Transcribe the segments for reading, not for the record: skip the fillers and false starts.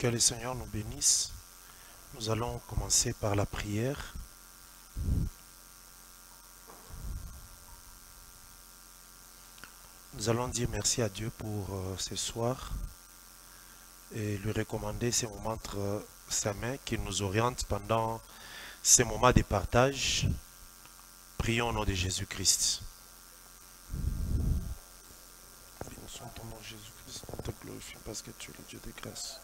Que le Seigneur nous bénisse. Nous allons commencer par la prière. Nous allons dire merci à Dieu pour ce soir et lui recommander ces moments entre sa main qui nous oriente pendant ces moments de partage. Prions au nom de Jésus-Christ. Bénissons ton nom Jésus-Christ, nous te glorifions parce que tu es le Dieu de grâce.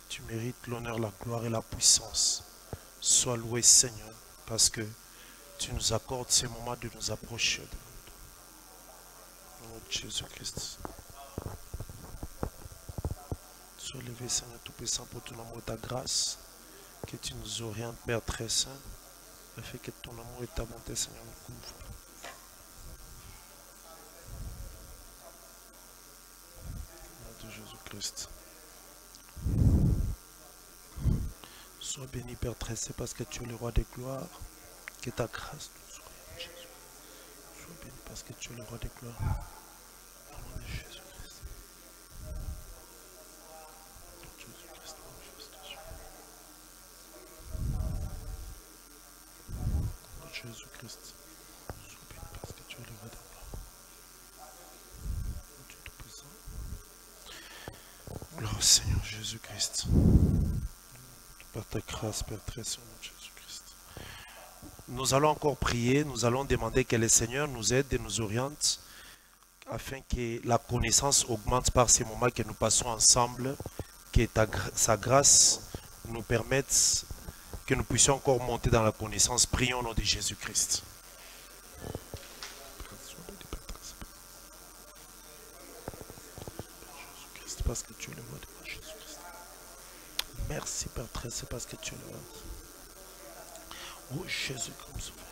Tu mérites l'honneur, la gloire et la puissance. Sois loué Seigneur parce que tu nous accordes ces moments de nous approcher de nous. Au nom de Jésus-Christ. Sois élevé Seigneur Tout-Puissant pour ton amour et ta grâce. Que tu nous orientes Père très saint. Afin que ton amour et ta bonté Seigneur nous couvrent. Au nom de Jésus-Christ. Sois béni Père très saint parce que tu es le roi des gloires. Que ta grâce nous oriente Jésus. Sois béni parce que tu es le roi des gloires. Au nom de Jésus-Christ. Jésus-Christ, manifestation. Au nom de Jésus-Christ. Sois béni parce que tu es le roi des gloires. Dieu Tout-Puissant. Gloire au Seigneur Jésus-Christ. Par ta grâce, Père très saint, Jésus-Christ. Nous allons encore prier, nous allons demander que le Seigneur nous aide et nous oriente afin que la connaissance augmente par ces moments que nous passons ensemble, que sa grâce nous permette que nous puissions encore monter dans la connaissance. Prions au nom de Jésus-Christ. Jésus-Christ, parce que tu es le roi de moi, Jésus-Christ. Merci Père très saint parce que tu es le roi. Oh Jésus comme souverain.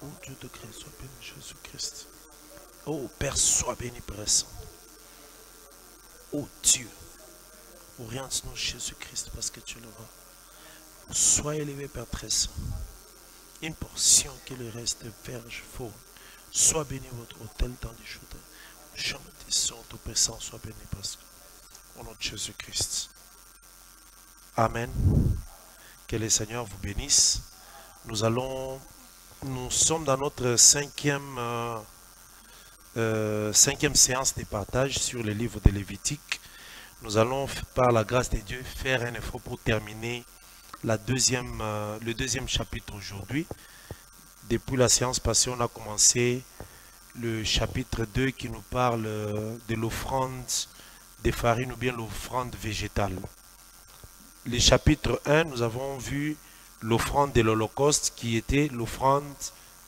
Oh Dieu de grâce, sois béni Jésus-Christ. Oh Père, sois béni Père Saint. Oh Dieu, oriente-nous Jésus-Christ parce que tu es le roi. Sois élevé Père très saint. Une portion qui le reste verge faux. Sois béni votre hôtel dans les jours. Chant des sons tout puissant, sois béni parce que au nom de Jésus-Christ. Amen. Que le Seigneur vous bénisse. Nous sommes dans notre cinquième séance de partage sur le livre de Lévitique. Nous allons, par la grâce de Dieu, faire un effort pour terminer le deuxième chapitre aujourd'hui. Depuis la séance passée, on a commencé le chapitre 2 qui nous parle de l'offrande des farines ou bien l'offrande végétale. Le chapitre 1, nous avons vu l'offrande de l'Holocauste qui était l'offrande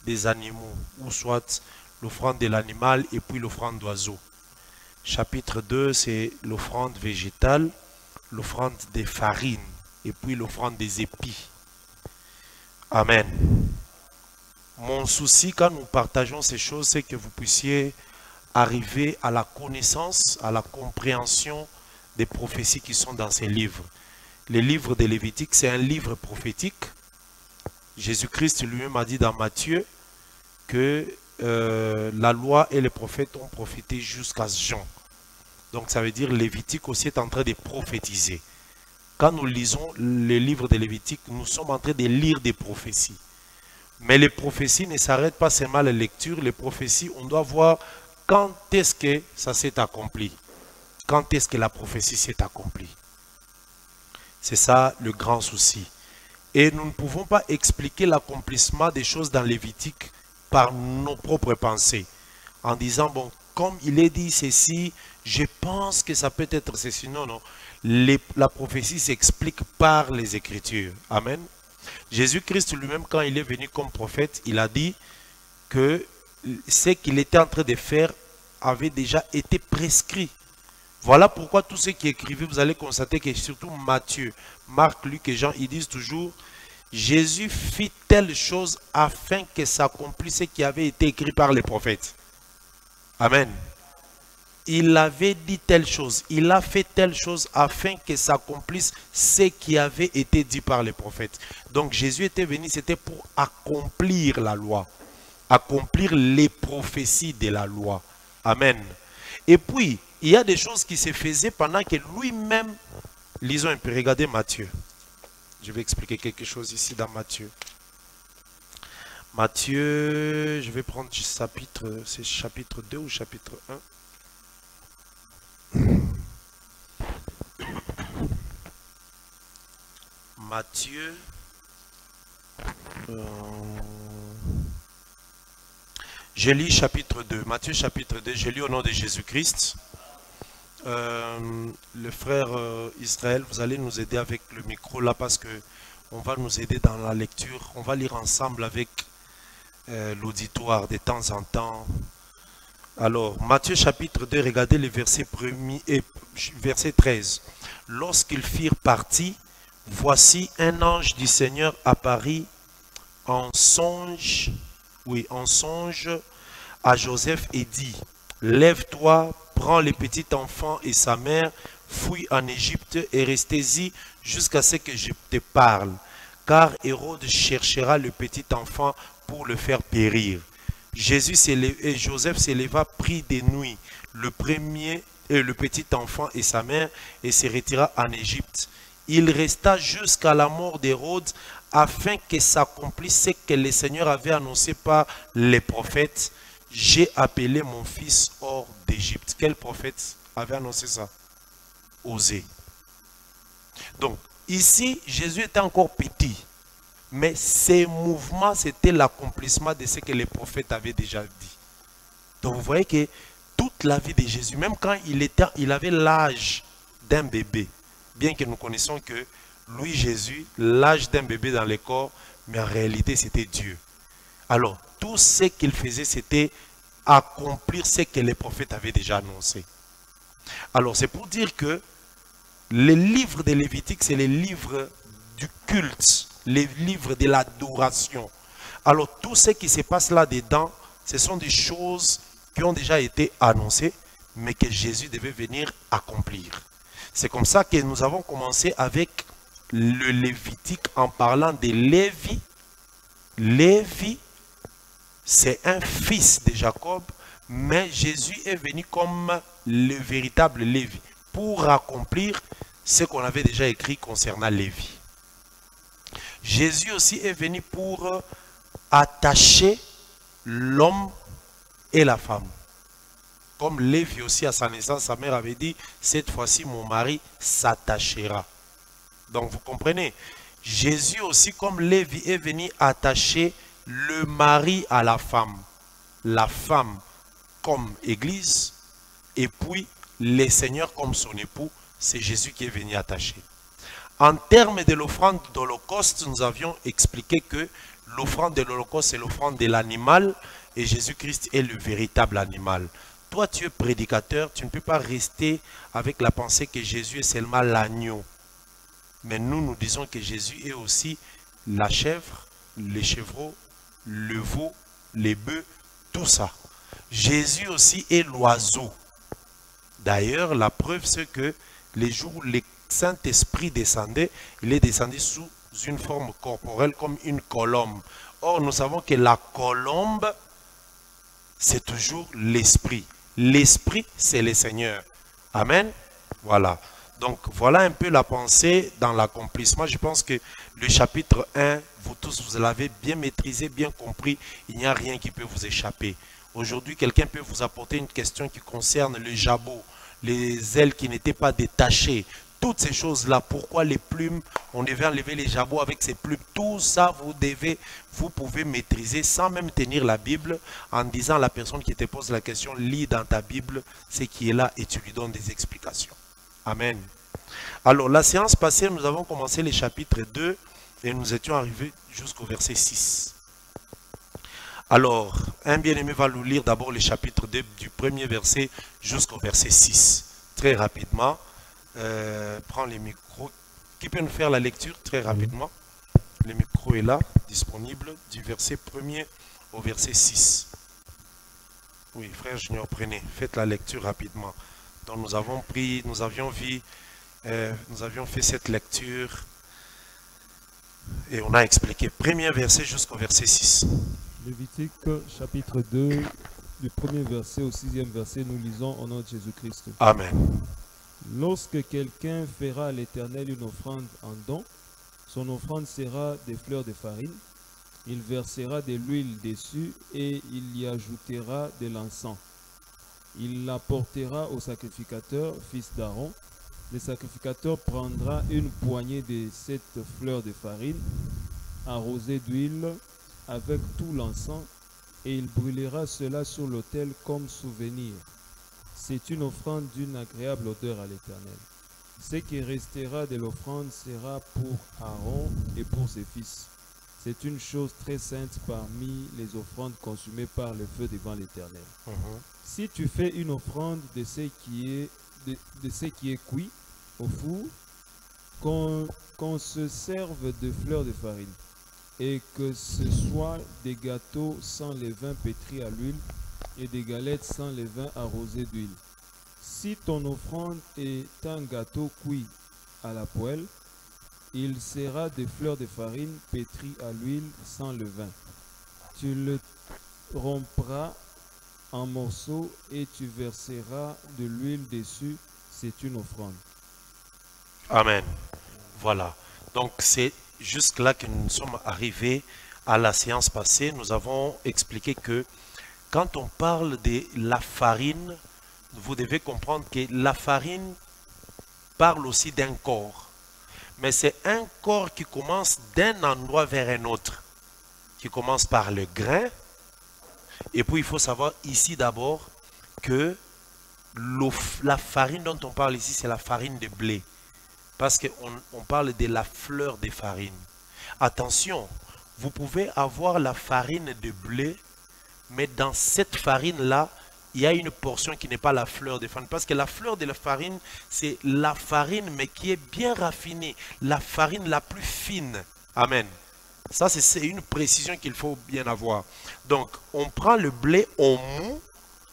des animaux, ou soit l'offrande de l'animal et puis l'offrande d'oiseaux. Chapitre 2, c'est l'offrande végétale, l'offrande des farines et puis l'offrande des épis. Amen. Mon souci quand nous partageons ces choses, c'est que vous puissiez arriver à la connaissance, à la compréhension des prophéties qui sont dans ces livres. Le livre de Lévitique, c'est un livre prophétique. Jésus-Christ lui-même a dit dans Matthieu que la loi et les prophètes ont prophété jusqu'à Jean. Donc ça veut dire Lévitique aussi est en train de prophétiser. Quand nous lisons le livre de Lévitique, nous sommes en train de lire des prophéties. Mais les prophéties ne s'arrêtent pas seulement à la lecture. Les prophéties, on doit voir quand est-ce que ça s'est accompli. Quand est-ce que la prophétie s'est accomplie. C'est ça le grand souci. Et nous ne pouvons pas expliquer l'accomplissement des choses dans Lévitique par nos propres pensées. En disant, bon, comme il est dit ceci, je pense que ça peut être ceci. Non, non. La prophétie s'explique par les Écritures. Amen. Jésus-Christ lui-même, quand il est venu comme prophète, il a dit que ce qu'il était en train de faire avait déjà été prescrit. Voilà pourquoi tous ceux qui écrivaient, vous allez constater que surtout Matthieu, Marc, Luc et Jean, ils disent toujours Jésus fit telle chose afin que s'accomplisse ce qui avait été écrit par les prophètes. Amen. Il avait dit telle chose, il a fait telle chose afin que s'accomplisse ce qui avait été dit par les prophètes. Donc Jésus était venu, c'était pour accomplir la loi, accomplir les prophéties de la loi. Amen. Et puis, il y a des choses qui se faisaient pendant que lui-même, lisons un peu, regardez Matthieu. Je vais expliquer quelque chose ici dans Matthieu. Matthieu, je vais prendre chapitre, c'est chapitre 2 ou chapitre 1. Matthieu. Je lis chapitre 2. Matthieu chapitre 2, je lis au nom de Jésus-Christ. Le frère Israël, vous allez nous aider avec le micro là parce que on va nous aider dans la lecture. On va lire ensemble avec l'auditoire de temps en temps. Alors, Matthieu chapitre 2, regardez le verset 13. Lorsqu'ils firent partie, voici un ange du Seigneur apparut en songe à Joseph et dit, lève-toi, prends le petit enfant et sa mère, fuis en Égypte et restez-y jusqu'à ce que je te parle. Car Hérode cherchera le petit enfant pour le faire périr. Joseph s'éleva, prit des nuits le petit enfant et sa mère et se retira en Égypte. Il resta jusqu'à la mort d'Hérode afin que s'accomplisse ce que le Seigneur avait annoncé par les prophètes. J'ai appelé mon fils hors d'Égypte. Quel prophète avait annoncé ça? Osée. Donc, ici, Jésus était encore petit. Mais ces mouvements, c'était l'accomplissement de ce que les prophètes avaient déjà dit. Donc, vous voyez que toute la vie de Jésus, même quand il avait l'âge d'un bébé, bien que nous connaissons que lui, Jésus, l'âge d'un bébé dans le corps, mais en réalité, c'était Dieu. Alors, tout ce qu'il faisait, c'était accomplir ce que les prophètes avaient déjà annoncé. Alors, c'est pour dire que les livres de Lévitique, c'est les livres du culte, les livres de l'adoration. Alors, tout ce qui se passe là-dedans, ce sont des choses qui ont déjà été annoncées, mais que Jésus devait venir accomplir. C'est comme ça que nous avons commencé avec le Lévitique en parlant de Lévi. Lévi, c'est un fils de Jacob, mais Jésus est venu comme le véritable Lévi pour accomplir ce qu'on avait déjà écrit concernant Lévi. Jésus aussi est venu pour attacher l'homme et la femme. Comme Lévi aussi à sa naissance, sa mère avait dit, cette fois-ci mon mari s'attachera. Donc vous comprenez, Jésus aussi comme Lévi est venu attacher le mari à la femme comme église, et puis le Seigneur comme son époux, c'est Jésus qui est venu attacher. En termes de l'offrande d'Holocauste, nous avions expliqué que l'offrande de l'Holocauste, c'est l'offrande de l'animal, et Jésus-Christ est le véritable animal. Toi, tu es prédicateur, tu ne peux pas rester avec la pensée que Jésus est seulement l'agneau. Mais nous disons que Jésus est aussi la chèvre, les chevreaux, le veau, les bœufs, tout ça. Jésus aussi est l'oiseau. D'ailleurs, la preuve, c'est que les jours où le Saint-Esprit descendait, il est descendu sous une forme corporelle comme une colombe. Or, nous savons que la colombe, c'est toujours l'Esprit. L'Esprit, c'est le Seigneur. Amen. Voilà. Donc, voilà un peu la pensée dans l'accomplissement. Je pense que le chapitre 1, vous tous, vous l'avez bien maîtrisé, bien compris. Il n'y a rien qui peut vous échapper. Aujourd'hui, quelqu'un peut vous apporter une question qui concerne le jabot, les ailes qui n'étaient pas détachées. Toutes ces choses-là, pourquoi les plumes, on devait enlever les jabots avec ces plumes, tout ça, vous pouvez maîtriser sans même tenir la Bible, en disant à la personne qui te pose la question, lis dans ta Bible ce qui est là et tu lui donnes des explications. Amen. Alors, la séance passée, nous avons commencé les chapitres 2 et nous étions arrivés jusqu'au verset 6. Alors, un bien-aimé va nous lire d'abord le chapitre 2 du premier verset jusqu'au verset 6. Très rapidement. Prends les micros. Qui peut nous faire la lecture très rapidement? Le micro est là, disponible, du verset 1er au verset 6. Oui, frère Junior, prenez, faites la lecture rapidement. Donc nous avions fait cette lecture et on a expliqué premier verset jusqu'au verset 6. Lévitique chapitre 2, du premier verset au 6e verset, nous lisons au nom de Jésus-Christ. Amen. Lorsque quelqu'un fera à l'Éternel une offrande en don, son offrande sera des fleurs de farine. Il versera de l'huile dessus et il y ajoutera de l'encens. Il l'apportera au sacrificateur, fils d'Aaron. Le sacrificateur prendra une poignée de cette fleur de farine, arrosée d'huile, avec tout l'encens, et il brûlera cela sur l'autel comme souvenir. C'est une offrande d'une agréable odeur à l'Éternel. Ce qui restera de l'offrande sera pour Aaron et pour ses fils. C'est une chose très sainte parmi les offrandes consumées par le feu devant l'Éternel. Si tu fais une offrande de ce qui est cuit au four, qu'on se serve de fleurs de farine, et que ce soit des gâteaux sans levain pétris à l'huile et des galettes sans levain arrosées d'huile. Si ton offrande est un gâteau cuit à la poêle, il sera des fleurs de farine pétries à l'huile sans levain. Tu le rompras en morceaux et tu verseras de l'huile dessus. C'est une offrande. Amen. Voilà. Donc c'est jusque-là que nous sommes arrivés à la séance passée. Nous avons expliqué que quand on parle de la farine, vous devez comprendre que la farine parle aussi d'un corps. Mais c'est un corps qui commence d'un endroit vers un autre. Qui commence par le grain. Et puis il faut savoir ici d'abord que la farine dont on parle ici, c'est la farine de blé. Parce qu'on parle de la fleur de farine. Attention, vous pouvez avoir la farine de blé, mais dans cette farine-là, il y a une portion qui n'est pas la fleur de farine. Parce que la fleur de la farine, c'est la farine, mais qui est bien raffinée. La farine la plus fine. Amen. Ça, c'est une précision qu'il faut bien avoir. Donc, on prend le blé, on moud,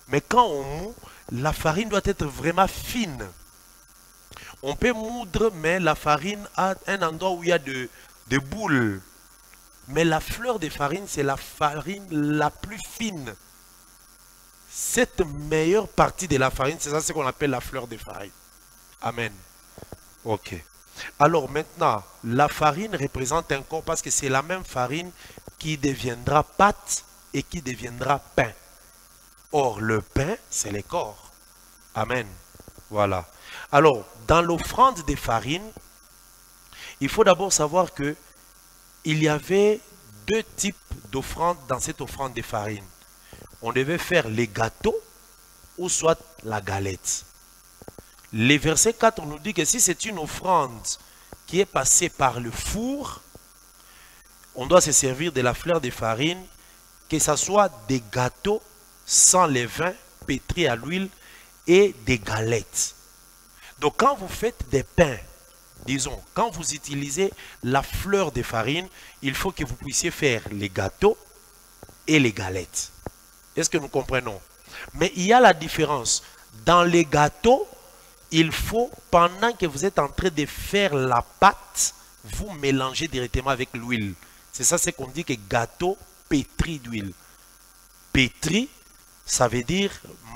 mais quand on moud, la farine doit être vraiment fine. On peut moudre, mais la farine a un endroit où il y a de boules. Mais la fleur de farine, c'est la farine la plus fine. Cette meilleure partie de la farine, c'est ça ce qu'on appelle la fleur de farine. Amen. Ok. Alors maintenant, la farine représente un corps parce que c'est la même farine qui deviendra pâte et qui deviendra pain. Or, le pain, c'est le corps. Amen. Voilà. Alors, dans l'offrande des farines, il faut d'abord savoir que il y avait deux types d'offrandes dans cette offrande des farines. On devait faire les gâteaux ou soit la galette. Le verset 4 nous dit que si c'est une offrande qui est passée par le four, on doit se servir de la fleur de farine, que ce soit des gâteaux sans levain, pétris à l'huile et des galettes. Donc quand vous faites des pains, disons, quand vous utilisez la fleur de farine, il faut que vous puissiez faire les gâteaux et les galettes. Est-ce que nous comprenons? Mais il y a la différence. Dans les gâteaux, il faut, pendant que vous êtes en train de faire la pâte, vous mélangez directement avec l'huile. C'est ça ce qu'on dit que gâteau pétri d'huile. Pétri, ça veut dire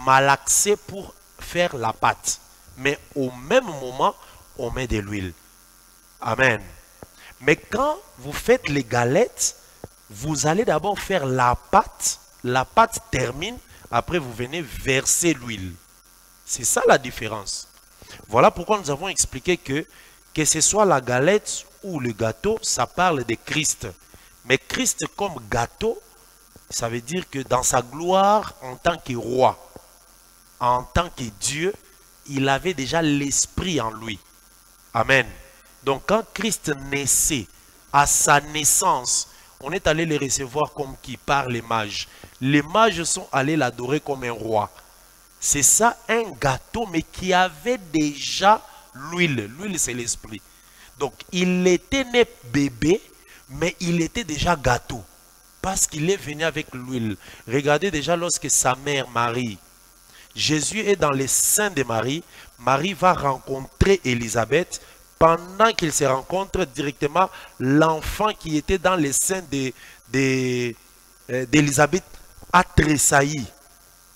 malaxé pour faire la pâte. Mais au même moment, on met de l'huile. Amen. Mais quand vous faites les galettes, vous allez d'abord faire la pâte. La pâte termine, après vous venez verser l'huile. C'est ça la différence. Voilà pourquoi nous avons expliqué que ce soit la galette ou le gâteau, ça parle de Christ. Mais Christ comme gâteau, ça veut dire que dans sa gloire en tant que roi, en tant que Dieu, il avait déjà l'esprit en lui. Amen. Donc quand Christ naissait, à sa naissance, on est allé le recevoir comme qui par les mages. Les mages sont allés l'adorer comme un roi. C'est ça un gâteau, mais qui avait déjà l'huile. L'huile, c'est l'esprit. Donc il était né bébé, mais il était déjà gâteau. Parce qu'il est venu avec l'huile. Regardez déjà lorsque sa mère Marie, Jésus est dans les seins de Marie. Marie va rencontrer Élisabeth. Pendant qu'ils se rencontrent directement, l'enfant qui était dans les seins d'Élisabeth a tressailli.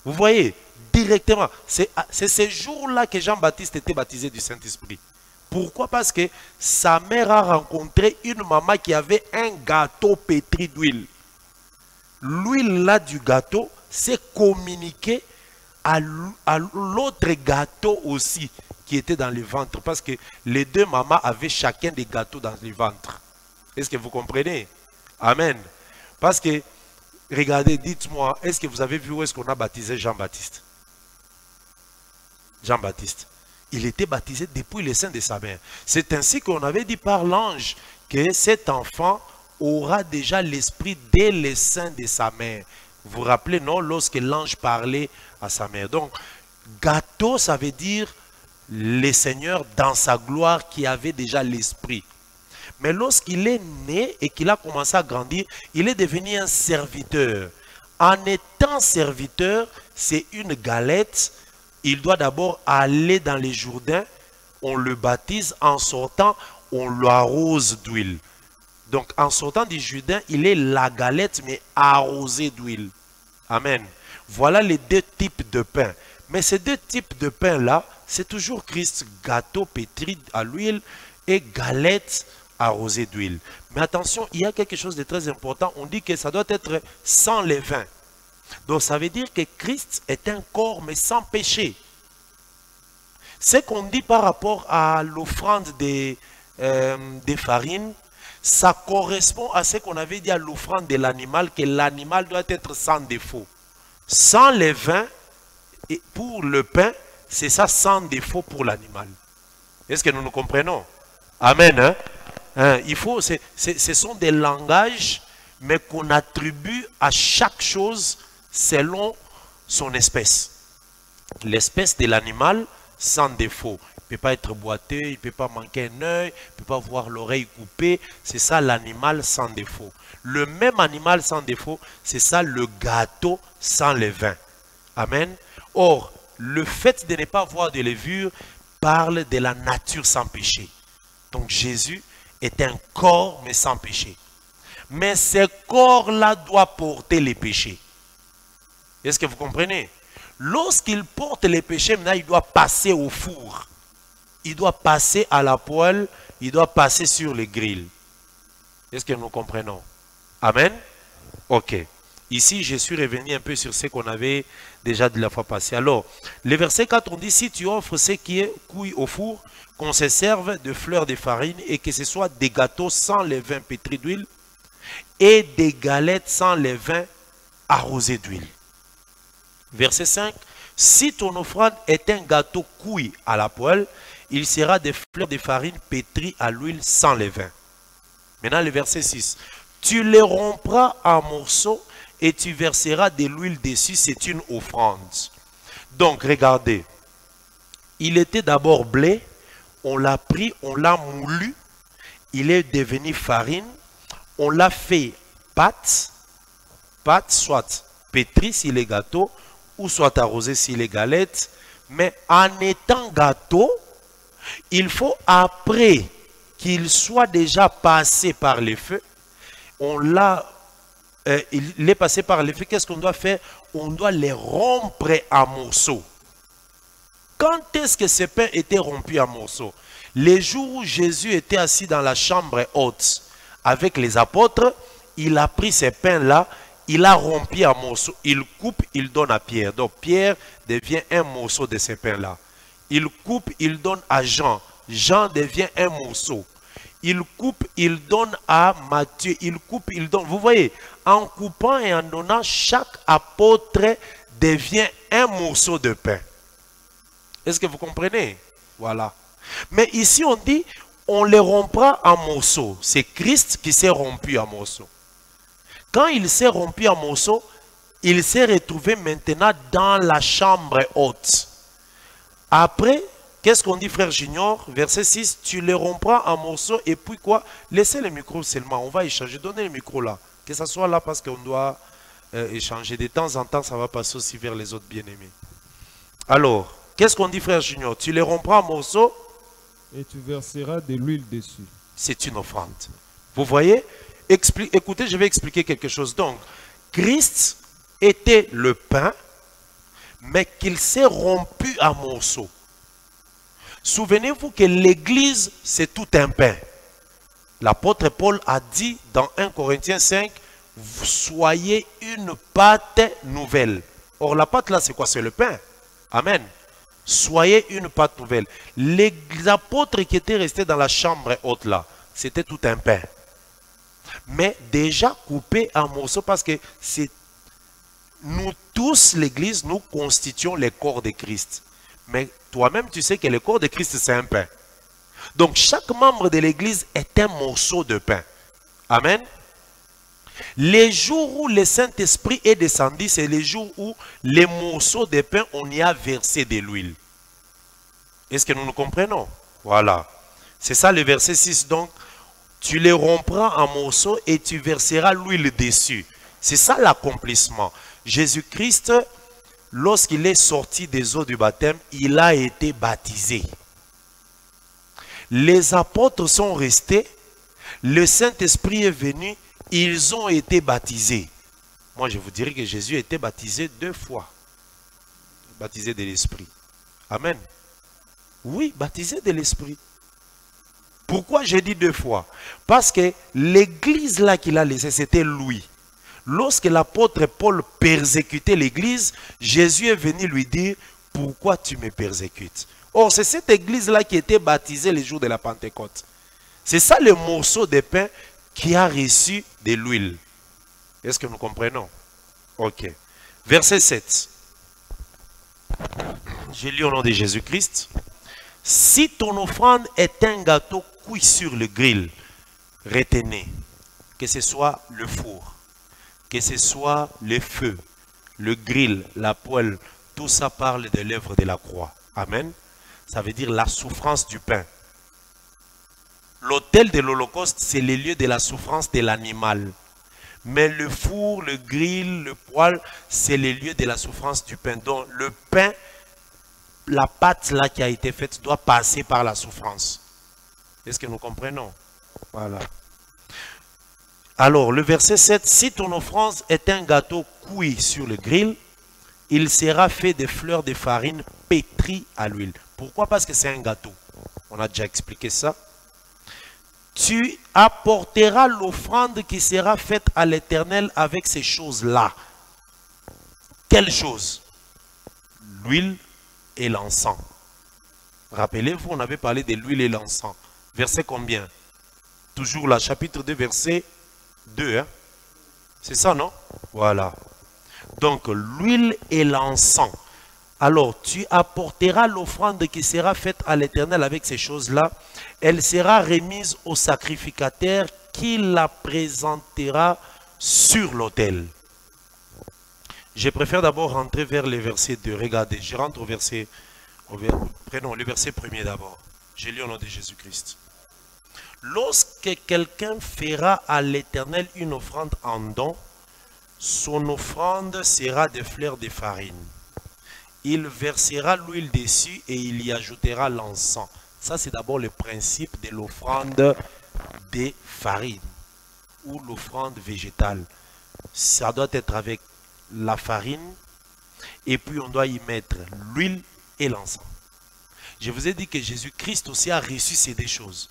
Vous voyez, directement. C'est ces jours-là que Jean-Baptiste était baptisé du Saint-Esprit. Pourquoi? Parce que sa mère a rencontré une maman qui avait un gâteau pétri d'huile. L'huile là du gâteau s'est communiquée à l'autre gâteau aussi qui était dans le ventre. Parce que les deux mamans avaient chacun des gâteaux dans le ventre. Est-ce que vous comprenez? Amen. Parce que, regardez, dites-moi, est-ce que vous avez vu où est-ce qu'on a baptisé Jean-Baptiste? Jean-Baptiste. Il était baptisé depuis le sein de sa mère. C'est ainsi qu'on avait dit par l'ange que cet enfant aura déjà l'esprit dès le sein de sa mère. Vous vous rappelez, non? Lorsque l'ange parlait à sa mère. Donc, gâteau, ça veut dire le Seigneur dans sa gloire qui avait déjà l'esprit. Mais lorsqu'il est né et qu'il a commencé à grandir, il est devenu un serviteur. En étant serviteur, c'est une galette. Il doit d'abord aller dans les Jourdains, on le baptise, en sortant, on l'arrose d'huile. Donc en sortant du Jourdain, il est la galette, mais arrosée d'huile. Amen. Voilà les deux types de pain. Mais ces deux types de pain-là, c'est toujours Christ, gâteau pétri à l'huile et galette arrosée d'huile. Mais attention, il y a quelque chose de très important. On dit que ça doit être sans levain. Donc ça veut dire que Christ est un corps mais sans péché. Ce qu'on dit par rapport à l'offrande des farines, ça correspond à ce qu'on avait dit à l'offrande de l'animal, que l'animal doit être sans défaut. Sans levain, et pour le pain, c'est ça sans défaut pour l'animal. Est-ce que nous nous comprenons? Amen. Il faut, ce sont des langages, mais qu'on attribue à chaque chose selon son espèce. L'espèce de l'animal, sans défaut. Il ne peut pas être boiteux, il ne peut pas manquer un œil, il ne peut pas avoir l'oreille coupée. C'est ça l'animal sans défaut. Le même animal sans défaut, c'est ça le gâteau sans levain. Amen. Or, le fait de ne pas avoir de levure parle de la nature sans péché. Donc Jésus est un corps mais sans péché. Mais ce corps-là doit porter les péchés. Est-ce que vous comprenez? Lorsqu'il porte les péchés, maintenant il doit passer au four. Il doit passer à la poêle, il doit passer sur les grilles. Est-ce que nous comprenons? Amen? Ok. Ici, je suis revenu un peu sur ce qu'on avait déjà de la fois passée. Alors, le verset 4, on dit, si tu offres ce qui est cuit au four, qu'on se serve de fleurs de farine et que ce soit des gâteaux sans levain pétris d'huile et des galettes sans levain arrosées d'huile. Verset 5, si ton offrande est un gâteau cuit à la poêle, il sera des fleurs de farine pétries à l'huile sans levain. Maintenant le verset 6, tu les rompras en morceaux et tu verseras de l'huile dessus, c'est une offrande. Donc regardez, il était d'abord blé, on l'a pris, on l'a moulu, il est devenu farine, on l'a fait pâte, soit pétrie si les gâteaux, ou soit arrosé si les galettes, mais en étant gâteau, il faut après qu'il soit déjà passé par le feu, il est passé par le feu, qu'est-ce qu'on doit faire? On doit les rompre en morceaux. Quand est-ce que ce pain était rompu en morceaux? Les jours où Jésus était assis dans la chambre haute avec les apôtres, il a pris ces pains-là, il a rompu en morceaux, il coupe, il donne à Pierre. Donc Pierre devient un morceau de ces pains-là. Il coupe, il donne à Jean. Jean devient un morceau. Il coupe, il donne à Matthieu. Il coupe, il donne. Vous voyez, en coupant et en donnant, chaque apôtre devient un morceau de pain. Est-ce que vous comprenez? Voilà. Mais ici on dit, on les rompra en morceaux. C'est Christ qui s'est rompu en morceaux. Quand il s'est rompu en morceaux, il s'est retrouvé maintenant dans la chambre haute. Après, qu'est-ce qu'on dit, frère Junior? Verset 6, tu les rompras en morceaux et puis quoi? Laissez le micro seulement, on va échanger. Donnez le micro là. Que ça soit là parce qu'on doit échanger. De temps en temps, ça va passer aussi vers les autres bien-aimés. Alors, qu'est-ce qu'on dit, frère Junior? Tu les rompras en morceaux et tu verseras de l'huile dessus. C'est une offrande. Vous voyez? Écoutez, je vais expliquer quelque chose. Donc, Christ était le pain. mais qu'il s'est rompu en morceaux. Souvenez-vous que l'église, c'est tout un pain. L'apôtre Paul a dit dans 1 Corinthiens 5, vous soyez une pâte nouvelle. Or, la pâte là, c'est quoi? C'est le pain. Amen. Soyez une pâte nouvelle. Les apôtres qui étaient restés dans la chambre haute là, c'était tout un pain. Mais déjà coupé en morceaux parce que c'est nous tous, l'église, nous constituons les corps de Christ. Mais toi-même, tu sais que le corps de Christ, c'est un pain. Donc, chaque membre de l'église est un morceau de pain. Amen. Les jours où le Saint-Esprit est descendu, c'est les jours où les morceaux de pain, on y a versé de l'huile. Est-ce que nous nous comprenons? Voilà. C'est ça le verset 6. Donc, tu les rompras en morceaux et tu verseras l'huile dessus. C'est ça l'accomplissement. Jésus-Christ, lorsqu'il est sorti des eaux du baptême, il a été baptisé. Les apôtres sont restés, le Saint-Esprit est venu, ils ont été baptisés. Moi, je vous dirais que Jésus a été baptisé 2 fois. Baptisé de l'Esprit. Amen. Oui, baptisé de l'Esprit. Pourquoi j'ai dit 2 fois? Parce que l'église là qu'il a laissée, c'était lui. Lorsque l'apôtre Paul persécutait l'église, Jésus est venu lui dire, pourquoi tu me persécutes? Or, c'est cette église-là qui était baptisée le jour de la Pentecôte. C'est ça le morceau de pain qui a reçu de l'huile. Est-ce que nous comprenons? Ok. Verset 7. Je lis au nom de Jésus-Christ. Si ton offrande est un gâteau cuit sur le grill, retenez que ce soit le four, que ce soit le feu, le grill, la poêle, tout ça parle de l'œuvre de la croix. Amen. Ça veut dire la souffrance du pain. L'autel de l'Holocauste, c'est le lieu de la souffrance de l'animal. Mais le four, le grill, le poêle, c'est le lieu de la souffrance du pain. Donc le pain, la pâte là qui a été faite, doit passer par la souffrance. Est-ce que nous comprenons? Voilà. Alors, le verset 7, si ton offrande est un gâteau cuit sur le grill, il sera fait de fleurs de farine pétries à l'huile. Pourquoi? Parce que c'est un gâteau. On a déjà expliqué ça. Tu apporteras l'offrande qui sera faite à l'Éternel avec ces choses-là. Quelles choses? L'huile et l'encens. Rappelez-vous, on avait parlé de l'huile et l'encens. Verset combien? Toujours là, chapitre 2, verset 2. Hein? C'est ça, non? Voilà. Donc, l'huile et l'encens. Alors, tu apporteras l'offrande qui sera faite à l'Éternel avec ces choses-là. Elle sera remise au sacrificateur qui la présentera sur l'autel. Je préfère d'abord rentrer vers le verset 2. Regardez, je rentre au verset... Prenons le verset 1er d'abord. Je lis au nom de Jésus-Christ. Lorsque quelqu'un fera à l'Éternel une offrande en don, son offrande sera des fleurs de farine. Il versera l'huile dessus et il y ajoutera l'encens. Ça, c'est d'abord le principe de l'offrande des farines ou l'offrande végétale. Ça doit être avec la farine et puis on doit y mettre l'huile et l'encens. Je vous ai dit que Jésus-Christ aussi a reçu ces 2 choses.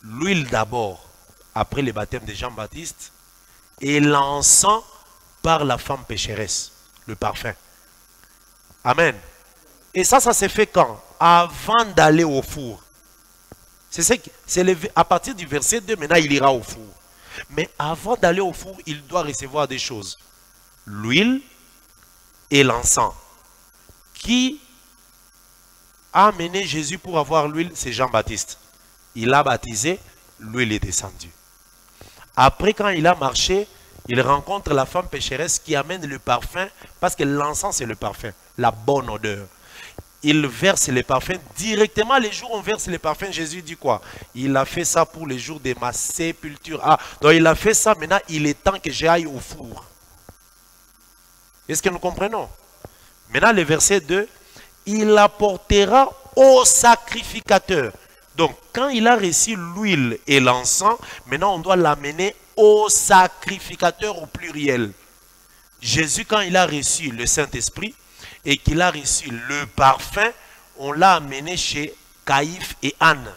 L'huile d'abord, après le baptême de Jean-Baptiste, et l'encens par la femme pécheresse, le parfum. Amen. Et ça s'est fait quand? Avant d'aller au four. C'est à partir du verset 2, maintenant il ira au four. Mais avant d'aller au four, il doit recevoir des choses. L'huile et l'encens. Qui a amené Jésus pour avoir l'huile? C'est Jean-Baptiste. Il a baptisé, l'huile est descendue. Après, quand il a marché, il rencontre la femme pécheresse qui amène le parfum, parce que l'encens c'est le parfum, la bonne odeur. Il verse les parfums directement. Les jours où on verse les parfums, Jésus dit quoi? Il a fait ça pour les jours de ma sépulture. Ah, donc il a fait ça, maintenant il est temps que j'aille au four. Est-ce que nous comprenons? Maintenant le verset 2, il apportera au sacrificateur. Donc quand il a reçu l'huile et l'encens, maintenant on doit l'amener au sacrificateur au pluriel. Jésus, quand il a reçu le Saint-Esprit, et qu'il a reçu le parfum, on l'a amené chez Caïphe et Anne.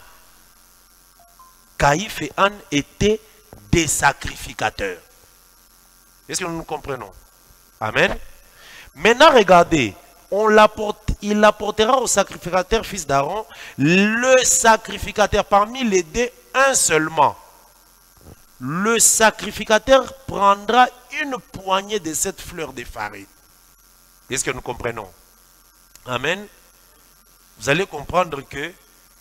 Caïphe et Anne étaient des sacrificateurs. Est-ce que nous comprenons? Amen. Maintenant, regardez, il apportera au sacrificateur, fils d'Aaron, le sacrificateur parmi les deux, un seulement. Le sacrificateur prendra une poignée de cette fleur de farine. Est-ce que nous comprenons? Amen. Vous allez comprendre que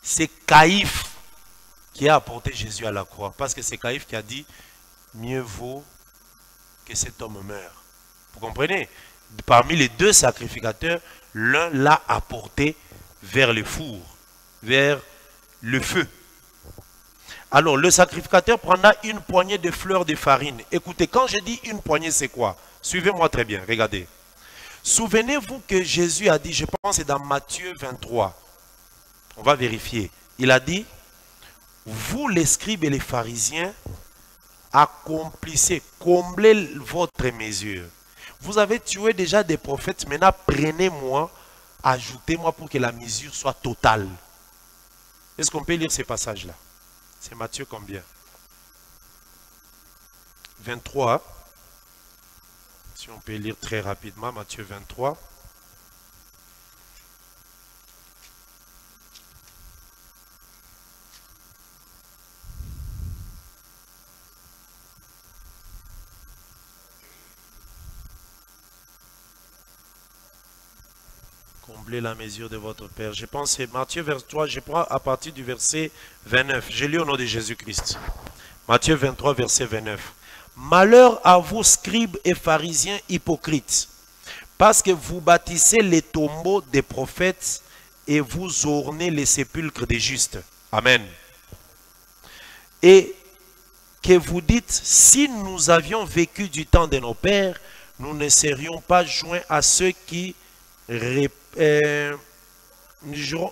c'est Caïphe qui a apporté Jésus à la croix. Parce que c'est Caïphe qui a dit, mieux vaut que cet homme meure. Vous comprenez? Parmi les deux sacrificateurs, l'un l'a apporté vers le four, vers le feu. Alors, le sacrificateur prendra une poignée de fleurs de farine. Écoutez, quand je dis une poignée, c'est quoi? Suivez-moi très bien, regardez. Souvenez-vous que Jésus a dit, je pense que c'est dans Matthieu 23. On va vérifier. Il a dit, vous les scribes et les pharisiens, accomplissez, comblez votre mesure. Vous avez tué déjà des prophètes, maintenant prenez-moi, ajoutez-moi pour que la mesure soit totale. Est-ce qu'on peut lire ces passages-là? C'est Matthieu combien? 23. Si on peut lire très rapidement, Matthieu 23. Comblez la mesure de votre Père. Je pense que c'est Matthieu 23, je prends à partir du verset 29. Je lis au nom de Jésus-Christ. Matthieu 23, verset 29. Malheur à vous, scribes et pharisiens hypocrites, parce que vous bâtissez les tombeaux des prophètes et vous ornez les sépulcres des justes. Amen. Et que vous dites, si nous avions vécu du temps de nos pères, nous ne serions pas joints à ceux qui ne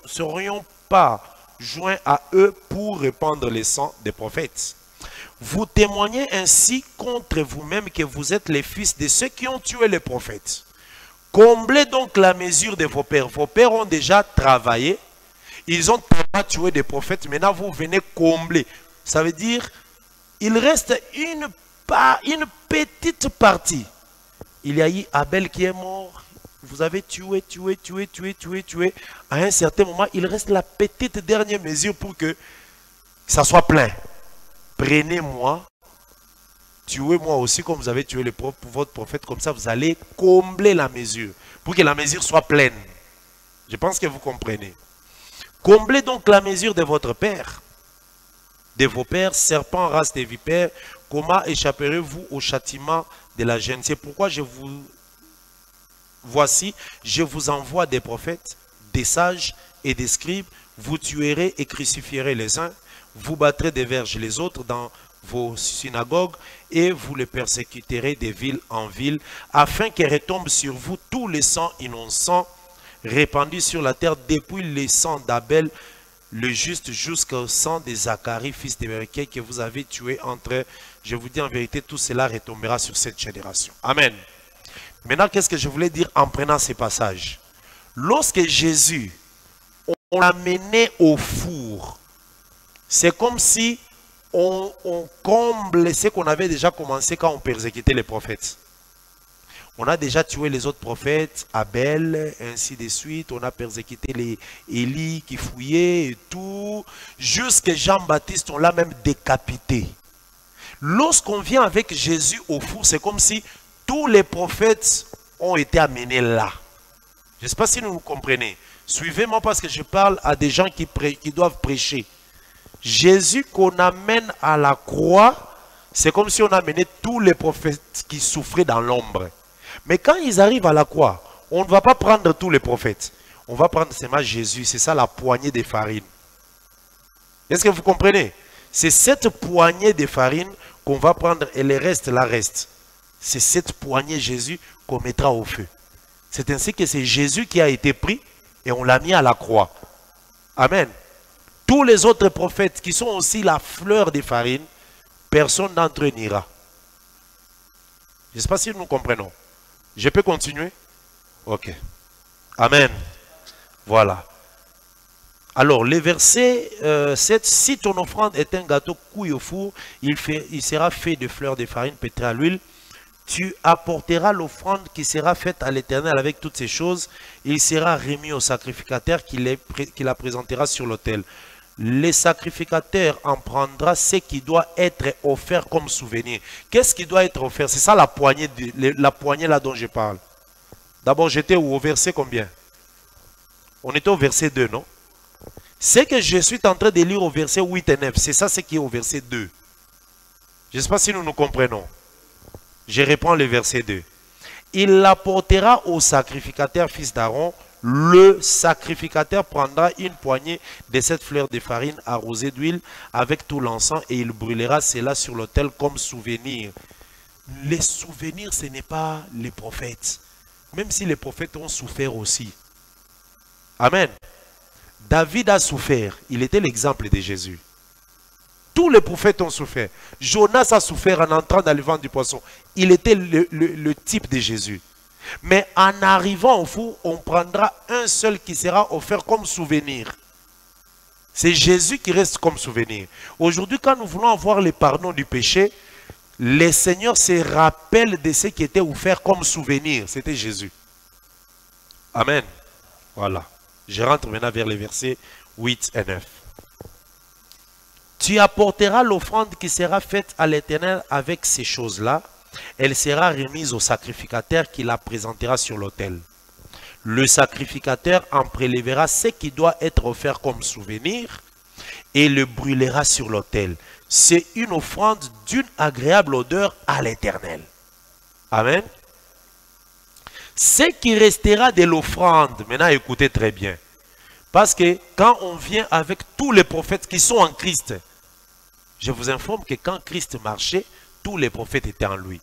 serions pas joints à eux pour répandre les sangs des prophètes. Vous témoignez ainsi contre vous-même que vous êtes les fils de ceux qui ont tué les prophètes. Comblez donc la mesure de vos pères. Vos pères ont déjà travaillé. Ils ont tué des prophètes. Maintenant, vous venez combler. Ça veut dire, il reste une petite partie. Il y a eu Abel qui est mort. Vous avez tué. À un certain moment, il reste la petite dernière mesure pour que ça soit plein. Prenez-moi, tuez-moi aussi comme vous avez tué votre prophète. Comme ça, vous allez combler la mesure pour que la mesure soit pleine. Je pense que vous comprenez. Comblez donc la mesure de votre Père, de vos pères, serpents, race des vipères. Comment échapperez-vous au châtiment de la gêne? C'est pourquoi voici, je vous envoie des prophètes, des sages et des scribes. Vous tuerez et crucifierez les uns. Vous battrez des verges les autres dans vos synagogues et vous les persécuterez de ville en ville, afin que retombe sur vous tous les sangs innocents répandus sur la terre, depuis le sang d'Abel, le juste, jusqu'au sang de Zacharie, fils de Berechiah, que vous avez tué entre eux. Je vous dis en vérité, tout cela retombera sur cette génération. Amen. Maintenant, qu'est-ce que je voulais dire en prenant ces passages? Lorsque Jésus, on l'a mené au four, c'est comme si on comble ce qu'on avait déjà commencé quand on persécutait les prophètes. On a déjà tué les autres prophètes, Abel, ainsi de suite. On a persécuté les Élie qui fouillaient et tout. Jusqu'à Jean-Baptiste, on l'a même décapité. Lorsqu'on vient avec Jésus au four, c'est comme si tous les prophètes ont été amenés là. Je ne sais pas si vous comprenez. Suivez-moi parce que je parle à des gens qui doivent prêcher. Jésus qu'on amène à la croix, c'est comme si on amenait tous les prophètes qui souffraient dans l'ombre. Mais quand ils arrivent à la croix, on ne va pas prendre tous les prophètes. On va prendre seulement Jésus. C'est ça la poignée de farine. Est-ce que vous comprenez? C'est cette poignée de farine qu'on va prendre et le reste, la reste. C'est cette poignée Jésus qu'on mettra au feu. C'est ainsi que c'est Jésus qui a été pris et on l'a mis à la croix. Amen. Tous les autres prophètes qui sont aussi la fleur de farine, personne d'entre eux n'ira. Je ne sais pas si nous comprenons. Je peux continuer? Ok. Amen. Voilà. Alors, le verset 7, si ton offrande est un gâteau cuit au four, il sera fait de fleurs de farine pétries à l'huile. Tu apporteras l'offrande qui sera faite à l'Éternel avec toutes ces choses. Il sera remis au sacrificateur qui la présentera sur l'autel. Le sacrificateur en prendra ce qui doit être offert comme souvenir. Qu'est-ce qui doit être offert? C'est ça la poignée là dont je parle. D'abord, j'étais au verset combien? On était au verset 2, non? Ce que je suis en train de lire au verset 8 et 9, c'est ça ce qui est au verset 2. Je ne sais pas si nous nous comprenons. Je reprends le verset 2. Il l'apportera au sacrificateur fils d'Aaron. Le sacrificateur prendra une poignée de cette fleur de farine arrosée d'huile avec tout l'encens et il brûlera cela sur l'autel comme souvenir. Les souvenirs, ce n'est pas les prophètes. Même si les prophètes ont souffert aussi. Amen. David a souffert. Il était l'exemple de Jésus. Tous les prophètes ont souffert. Jonas a souffert en entrant dans le ventre du poisson. Il était le type de Jésus. Mais en arrivant au four, on prendra un seul qui sera offert comme souvenir. C'est Jésus qui reste comme souvenir. Aujourd'hui, quand nous voulons avoir le pardon du péché, le Seigneur se rappelle de ce qui était offert comme souvenir. C'était Jésus. Amen. Voilà. Je rentre maintenant vers les versets 8 et 9. Tu apporteras l'offrande qui sera faite à l'Éternel avec ces choses-là. Elle sera remise au sacrificateur qui la présentera sur l'autel. Le sacrificateur en prélèvera ce qui doit être offert comme souvenir et le brûlera sur l'autel. C'est une offrande d'une agréable odeur à l'Éternel. Amen. Ce qui restera de l'offrande, maintenant écoutez très bien. Parce que quand on vient avec tous les prophètes qui sont en Christ, je vous informe que quand Christ marchait, tous les prophètes étaient en lui.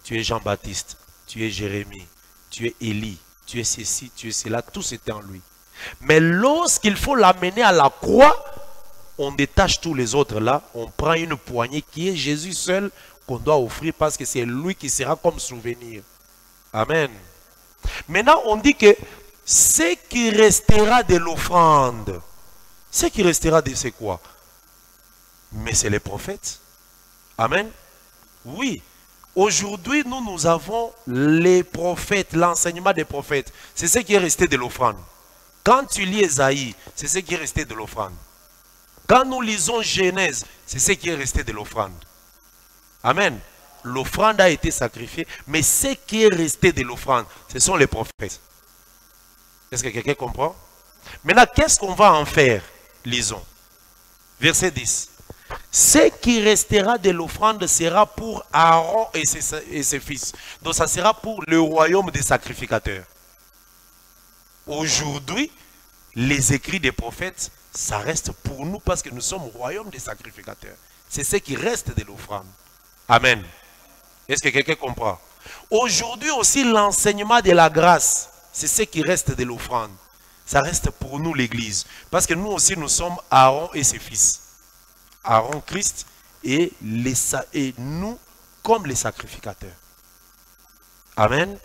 Tu es Jean-Baptiste, tu es Jérémie, tu es Élie, tu es ceci, tu es cela, tous étaient en lui. Mais lorsqu'il faut l'amener à la croix, on détache tous les autres là, on prend une poignée qui est Jésus seul qu'on doit offrir parce que c'est lui qui sera comme souvenir. Amen. Maintenant, on dit que ce qui restera de l'offrande, ce qui restera de c'est quoi? Mais c'est les prophètes. Amen. Oui. Aujourd'hui, nous avons les prophètes, l'enseignement des prophètes. C'est ce qui est resté de l'offrande. Quand tu lis Ésaïe, c'est ce qui est resté de l'offrande. Quand nous lisons Genèse, c'est ce qui est resté de l'offrande. Amen. L'offrande a été sacrifiée, mais ce qui est resté de l'offrande, ce sont les prophètes. Est-ce que quelqu'un comprend? Maintenant, qu'est-ce qu'on va en faire? Lisons. Verset 10. Ce qui restera de l'offrande sera pour Aaron et ses fils. Donc ça sera pour le royaume des sacrificateurs. Aujourd'hui, les écrits des prophètes, ça reste pour nous parce que nous sommes au royaume des sacrificateurs. C'est ce qui reste de l'offrande. Amen. Est-ce que quelqu'un comprend? Aujourd'hui aussi, l'enseignement de la grâce, c'est ce qui reste de l'offrande. Ça reste pour nous l'église. Parce que nous aussi, nous sommes Aaron et ses fils. Aaron, Christ et nous comme les sacrificateurs. Amen.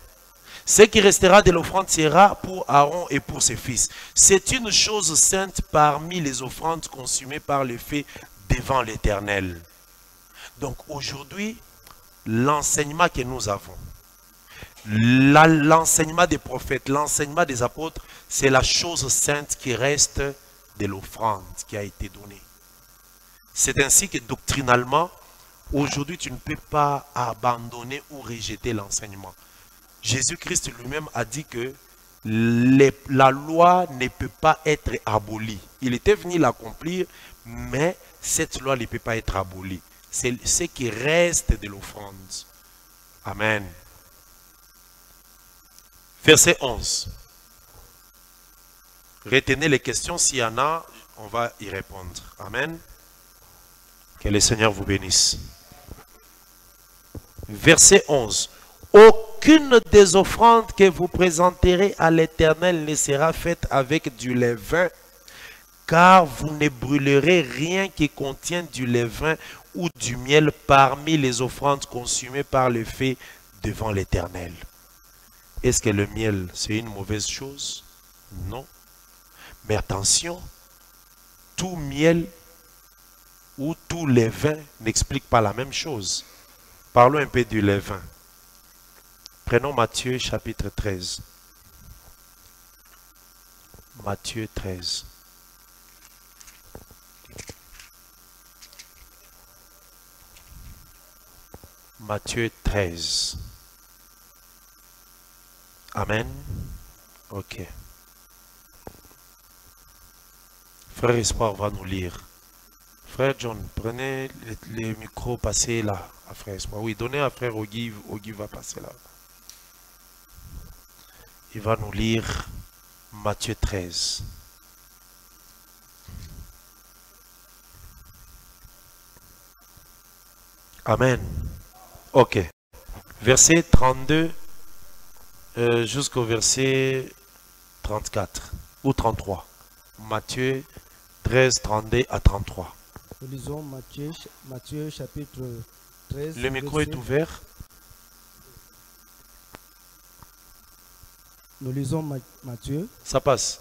Ce qui restera de l'offrande sera pour Aaron et pour ses fils. C'est une chose sainte parmi les offrandes consumées par le feu devant l'Éternel. Donc aujourd'hui, l'enseignement que nous avons, l'enseignement des prophètes, l'enseignement des apôtres, c'est la chose sainte qui reste de l'offrande qui a été donnée. C'est ainsi que doctrinalement, aujourd'hui, tu ne peux pas abandonner ou rejeter l'enseignement. Jésus-Christ lui-même a dit que la loi ne peut pas être abolie. Il était venu l'accomplir, mais cette loi ne peut pas être abolie. C'est ce qui reste de l'offrande. Amen. Verset 11. Retenez les questions, s'il y en a, on va y répondre. Amen. Que le Seigneur vous bénisse. Verset 11. Aucune des offrandes que vous présenterez à l'Éternel ne sera faite avec du levain, car vous ne brûlerez rien qui contienne du levain ou du miel parmi les offrandes consumées par le feu devant l'Éternel. Est-ce que le miel, c'est une mauvaise chose? Non. Mais attention, tout miel ou tout levain n'explique pas la même chose. Parlons un peu du levain. Prenons Matthieu chapitre 13. Matthieu 13. Matthieu 13. Amen. Ok. Frère Espoir va nous lire. Frère John, prenez les micros, passez là à Frère Espoir. Oui, donnez à Frère Ogive. Ogive va passer là. Il va nous lire Matthieu 13. Amen. Ok. Verset 32 jusqu'au verset 34 ou 33. Matthieu 13, 32 à 33. Nous lisons Matthieu chapitre 13. Le micro est ouvert. Nous lisons Matthieu. Ça passe.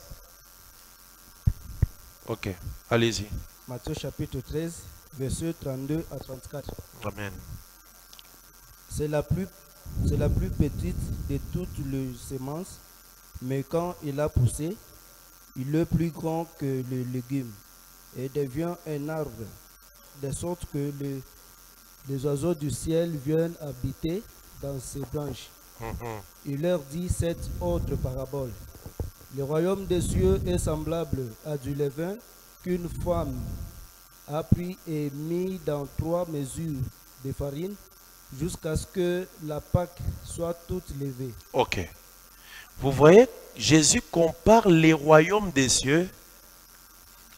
Ok, allez-y. Matthieu chapitre 13, versets 32 à 34. Amen. C'est la plus petite de toutes les semences, mais quand il a poussé, il est plus grand que le légume et devient un arbre, de sorte que les oiseaux du ciel viennent habiter dans ses branches. Il leur dit cette autre parabole. Le royaume des cieux est semblable à du levain qu'une femme a pris et mis dans 3 mesures de farine jusqu'à ce que la Pâque soit toute levée. Ok. Vous voyez, Jésus compare les royaumes des cieux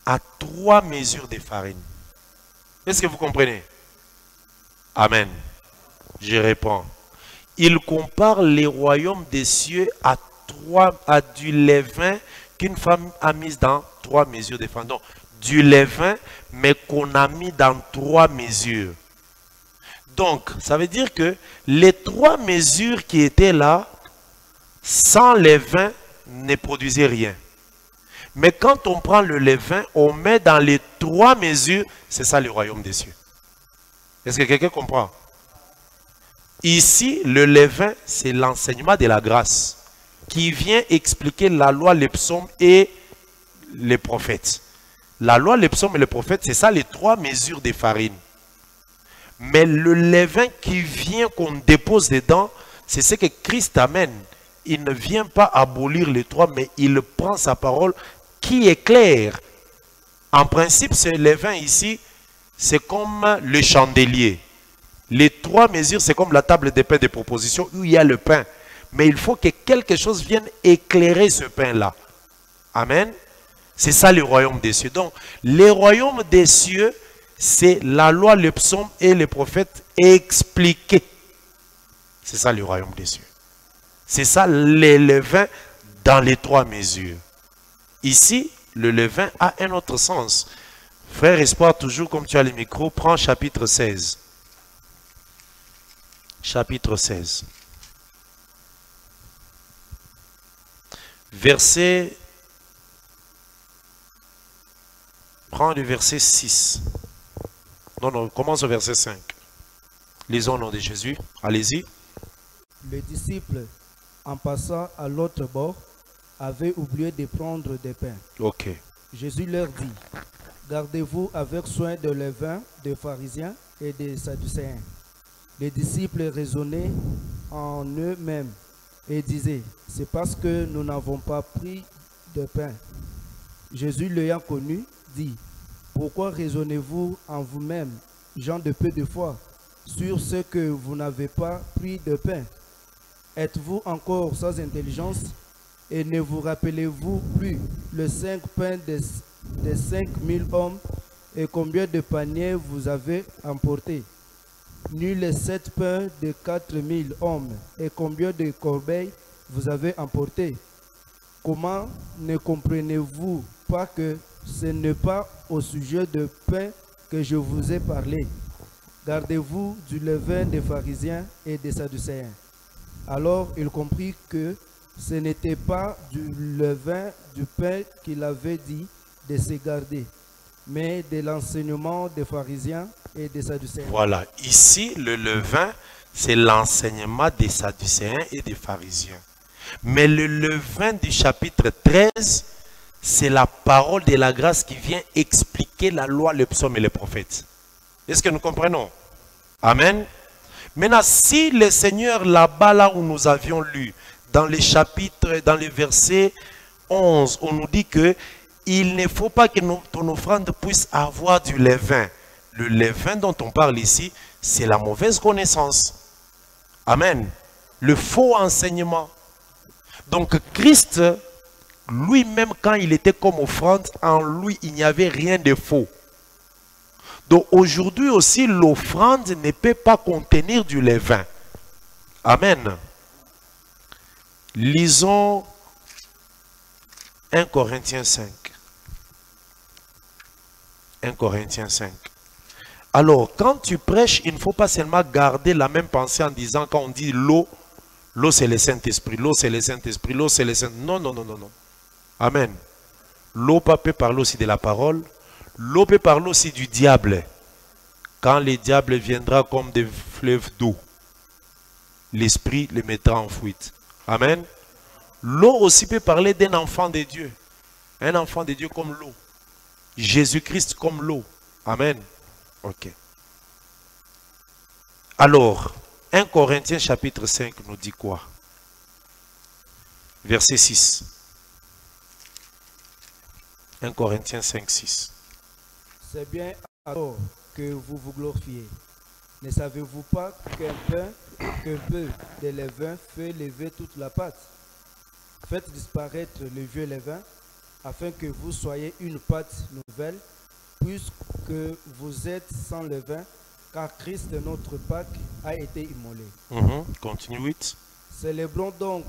à 3 mesures de farine. Est-ce que vous comprenez? Amen. Je réponds. Il compare les royaumes des cieux à du levain qu'une femme a mis dans 3 mesures de farine. Donc, du levain, mais qu'on a mis dans 3 mesures. Donc, ça veut dire que les 3 mesures qui étaient là, sans levain, ne produisaient rien. Mais quand on prend le levain, on met dans les 3 mesures, c'est ça le royaume des cieux. Est-ce que quelqu'un comprend? Ici, le levain, c'est l'enseignement de la grâce qui vient expliquer la loi, les psaumes et les prophètes. La loi, les psaumes et les prophètes, c'est ça les 3 mesures de farine. Mais le levain qui vient, qu'on dépose dedans, c'est ce que Christ amène. Il ne vient pas abolir les 3, mais il prend sa parole qui est claire. En principe, ce levain ici, c'est comme le chandelier. Les 3 mesures, c'est comme la table des pains de proposition où il y a le pain. Mais il faut que quelque chose vienne éclairer ce pain-là. Amen. C'est ça le royaume des cieux. Donc, le royaume des cieux, c'est la loi, les psaumes et les prophètes expliqués. C'est ça le royaume des cieux. C'est ça le levain dans les 3 mesures. Ici, le levain a un autre sens. Frère Espoir, toujours comme tu as le micro, prends chapitre 16. Chapitre 16. Verset... Prends le verset 6. Non, commence au verset 5. Lisons au nom de Jésus. Allez-y. Les disciples, en passant à l'autre bord, avaient oublié de prendre des pains. Ok. Jésus leur dit, gardez-vous avec soin de levain des pharisiens et des sadducéens. Les disciples raisonnaient en eux-mêmes et disaient, c'est parce que nous n'avons pas pris de pain. Jésus l'ayant connu, dit, pourquoi raisonnez-vous en vous-même, gens de peu de foi, sur ce que vous n'avez pas pris de pain? Êtes-vous encore sans intelligence et ne vous rappelez-vous plus le 5 pains des 5000 hommes et combien de paniers vous avez emportés? Ni les 7 pains de 4000 hommes et combien de corbeilles vous avez emportés? Comment ne comprenez-vous pas que ce n'est pas au sujet de pain que je vous ai parlé? Gardez-vous du levain des pharisiens et des sadducéens. Alors il comprit que ce n'était pas du levain du pain qu'il avait dit de se garder, mais de l'enseignement des pharisiens et des sadducéens. Voilà, ici le levain, c'est l'enseignement des sadducéens et des pharisiens. Mais le levain du chapitre 13, c'est la parole de la grâce qui vient expliquer la loi, le psaume et les prophètes. Est-ce que nous comprenons? Amen. Maintenant, si le Seigneur, là-bas, là où nous avions lu, dans les chapitres, dans les versets 11, on nous dit que il ne faut pas que ton offrande puisse avoir du levain. Le levain dont on parle ici, c'est la mauvaise connaissance. Amen. Le faux enseignement. Donc Christ, lui-même, quand il était comme offrande, en lui, il n'y avait rien de faux. Donc aujourd'hui aussi, l'offrande ne peut pas contenir du levain. Amen. Lisons 1 Corinthiens 5. 1 Corinthiens 5. Alors, quand tu prêches, il ne faut pas seulement garder la même pensée en disant, quand on dit l'eau, l'eau c'est le Saint-Esprit, l'eau c'est le Saint-Esprit, l'eau c'est le Saint-Esprit. Non, non, non, non, non. Amen. L'eau peut parler aussi de la parole. L'eau peut parler aussi du diable. Quand le diable viendra comme des fleuves d'eau, l'Esprit les mettra en fuite. Amen. L'eau aussi peut parler d'un enfant de Dieu. Un enfant de Dieu comme l'eau. Jésus-Christ comme l'eau. Amen. Ok. Alors, 1 Corinthiens chapitre 5 nous dit quoi? Verset 6. 1 Corinthiens 5, 6. C'est bien alors que vous vous glorifiez. Ne savez-vous pas qu'un peu de levain fait lever toute la pâte? Faites disparaître le vieux levain, afin que vous soyez une pâte nouvelle, puisque vous êtes sans levain, car Christ, notre Pâque, a été immolé. Continue 8. Célébrons donc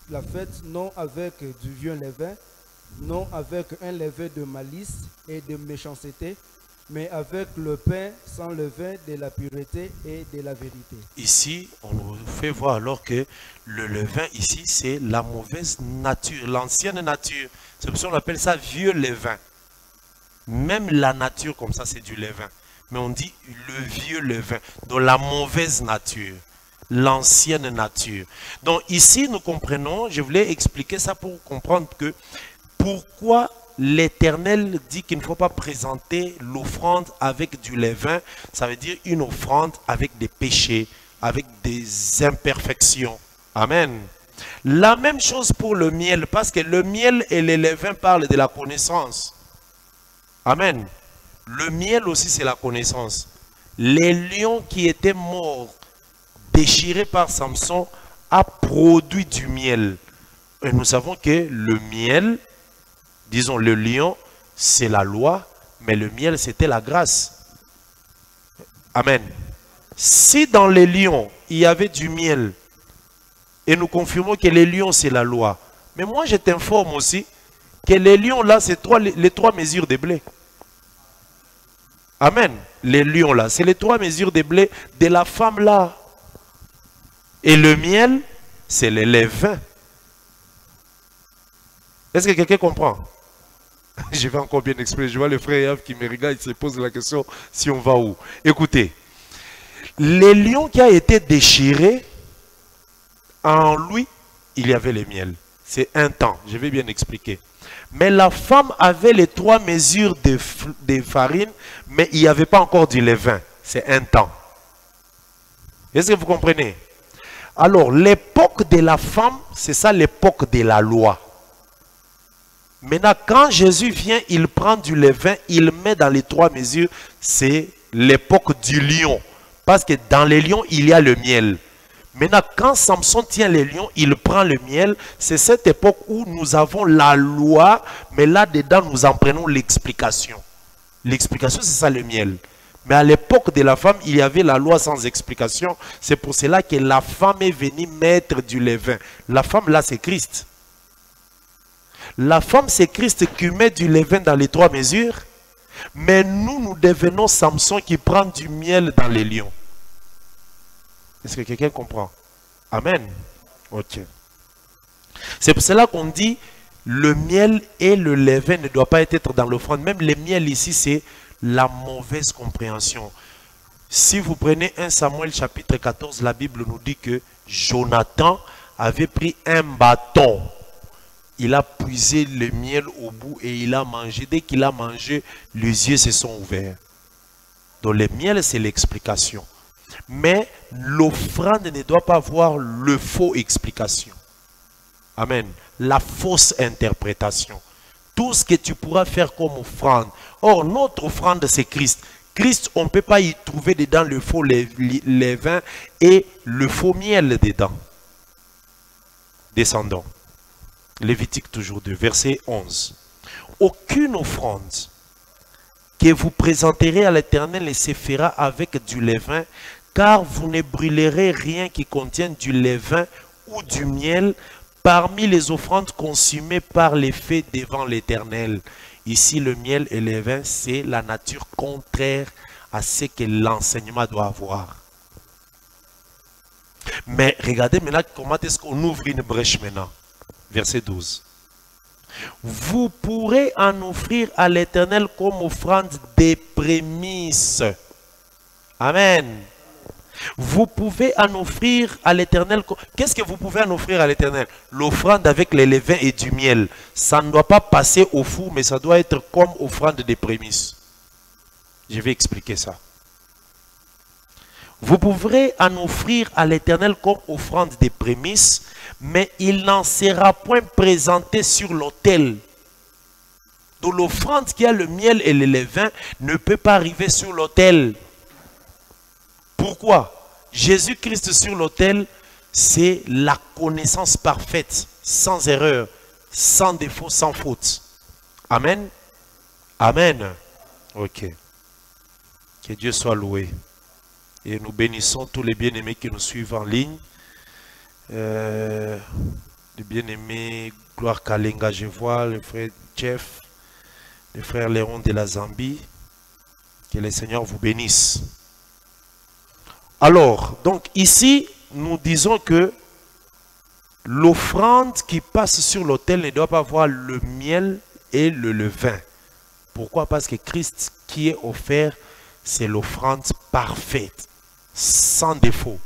la fête non avec du vieux levain, non avec un levain de malice et de méchanceté, mais avec le pain sans levain de la pureté et de la vérité. Ici, on nous fait voir alors que le levain ici, c'est la mauvaise nature, l'ancienne nature. C'est pour ça qu'on appelle ça vieux levain. Même la nature comme ça, c'est du levain. Mais on dit le vieux levain, donc la mauvaise nature, l'ancienne nature. Donc ici, nous comprenons, je voulais expliquer ça pour comprendre que pourquoi l'Éternel dit qu'il ne faut pas présenter l'offrande avec du levain. Ça veut dire une offrande avec des péchés, avec des imperfections. Amen. La même chose pour le miel, parce que le miel et le levain parlent de la connaissance. Amen. Le miel aussi, c'est la connaissance. Les lions qui étaient morts, déchirés par Samson, a produit du miel. Et nous savons que le miel, disons le lion, c'est la loi, mais le miel, c'était la grâce. Amen. Si dans les lions, il y avait du miel, et nous confirmons que les lions, c'est la loi, mais moi, je t'informe aussi que les lions, là, c'est les 3 mesures de blé. Amen. Les lions, là, c'est les 3 mesures de blé de la femme, là. Et le miel, c'est le levain. Est-ce que quelqu'un comprend? Je vais encore bien expliquer. Je vois le frère Yav qui me regarde, il se pose la question si on va où. Écoutez, le lion qui a été déchiré, en lui, il y avait le miel. C'est un temps, je vais bien expliquer. Mais la femme avait les 3 mesures de farine, mais il n'y avait pas encore du levain. C'est un temps. Est-ce que vous comprenez? Alors, l'époque de la femme, c'est ça l'époque de la loi. Maintenant, quand Jésus vient, il prend du levain, il met dans les 3 mesures, c'est l'époque du lion. Parce que dans les lions, il y a le miel. Maintenant, quand Samson tient les lions, il prend le miel. C'est cette époque où nous avons la loi, mais là-dedans, nous en prenons l'explication. L'explication, c'est ça le miel. Mais à l'époque de la femme, il y avait la loi sans explication. C'est pour cela que la femme est venue mettre du levain. La femme, là, c'est Christ. La femme, c'est Christ qui met du levain dans les 3 mesures. Mais nous devenons Samson qui prend du miel dans les lions. Est-ce que quelqu'un comprend? Amen. Ok. C'est pour cela qu'on dit le miel et le levain ne doivent pas être dans l'offrande. Même le miel ici, c'est la mauvaise compréhension. Si vous prenez 1 Samuel chapitre 14, la Bible nous dit que Jonathan avait pris un bâton. Il a puisé le miel au bout et il a mangé. Dès qu'il a mangé, les yeux se sont ouverts. Donc le miel, c'est l'explication. Mais l'offrande ne doit pas avoir le faux explication. Amen. La fausse interprétation. Tout ce que tu pourras faire comme offrande. Or, notre offrande, c'est Christ. Christ, on ne peut pas y trouver dedans le faux levain et le faux miel dedans. Descendons. Lévitique toujours 2, verset 11. Aucune offrande que vous présenterez à l'Éternel ne se fera avec du levain, car vous ne brûlerez rien qui contienne du levain ou du miel parmi les offrandes consumées par les fées devant l'Éternel. Ici, le miel et le levain, c'est la nature contraire à ce que l'enseignement doit avoir. Mais regardez maintenant comment est-ce qu'on ouvre une brèche maintenant. Verset 12. Vous pourrez en offrir à l'Éternel comme offrande des prémices. Amen. Vous pouvez en offrir à l'Éternel. Qu'est-ce que vous pouvez en offrir à l'Éternel? L'offrande avec les levains et du miel. Ça ne doit pas passer au four, mais ça doit être comme offrande des prémices. Je vais expliquer ça. Vous pourrez en offrir à l'Éternel comme offrande des prémices, mais il n'en sera point présenté sur l'autel. Donc l'offrande qui a le miel et le levain ne peut pas arriver sur l'autel. Pourquoi? Jésus-Christ sur l'autel, c'est la connaissance parfaite, sans erreur, sans défaut, sans faute. Amen. Amen. Ok. Que Dieu soit loué. Et nous bénissons tous les bien-aimés qui nous suivent en ligne. Les bien-aimés Gloire Kalenga, je vois, le frère Jeff, le frère Léon de la Zambie. Que le Seigneur vous bénisse. Alors, donc ici, nous disons que l'offrande qui passe sur l'autel ne doit pas avoir le miel et le levain. Pourquoi? Parce que Christ qui est offert, c'est l'offrande parfaite, sans défaut,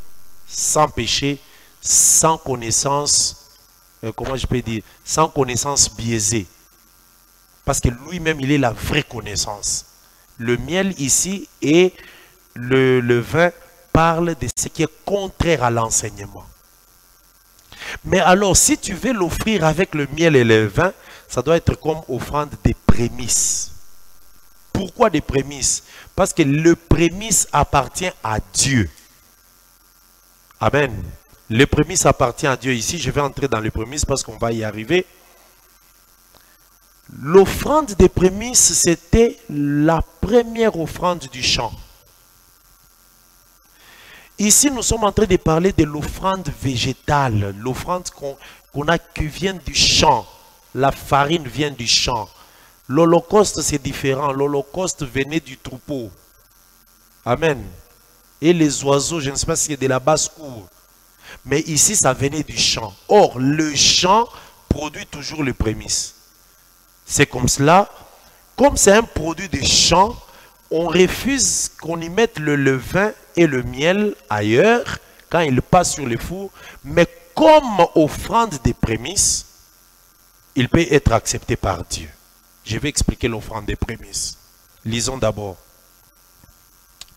sans péché, sans connaissance, comment je peux dire, sans connaissance biaisée. Parce que lui-même, il est la vraie connaissance. Le miel ici et le levain parle de ce qui est contraire à l'enseignement. Mais alors, si tu veux l'offrir avec le miel et le vin, ça doit être comme offrande des prémices. Pourquoi des prémices? Parce que le prémisse appartient à Dieu. Amen. Le prémisse appartient à Dieu. Ici, je vais entrer dans les prémices parce qu'on va y arriver. L'offrande des prémices, c'était la première offrande du champ. Ici, nous sommes en train de parler de l'offrande végétale, l'offrande qu'on a qui vient du champ. La farine vient du champ. L'holocauste, c'est différent. L'holocauste venait du troupeau. Amen. Et les oiseaux, je ne sais pas si c'est de la basse-cour. Mais ici, ça venait du champ. Or, le champ produit toujours les prémices. C'est comme cela. Comme c'est un produit de champ, on refuse qu'on y mette le levain et le miel ailleurs, quand il passe sur le four. Mais comme offrande des prémices, il peut être accepté par Dieu. Je vais expliquer l'offrande des prémices. Lisons d'abord.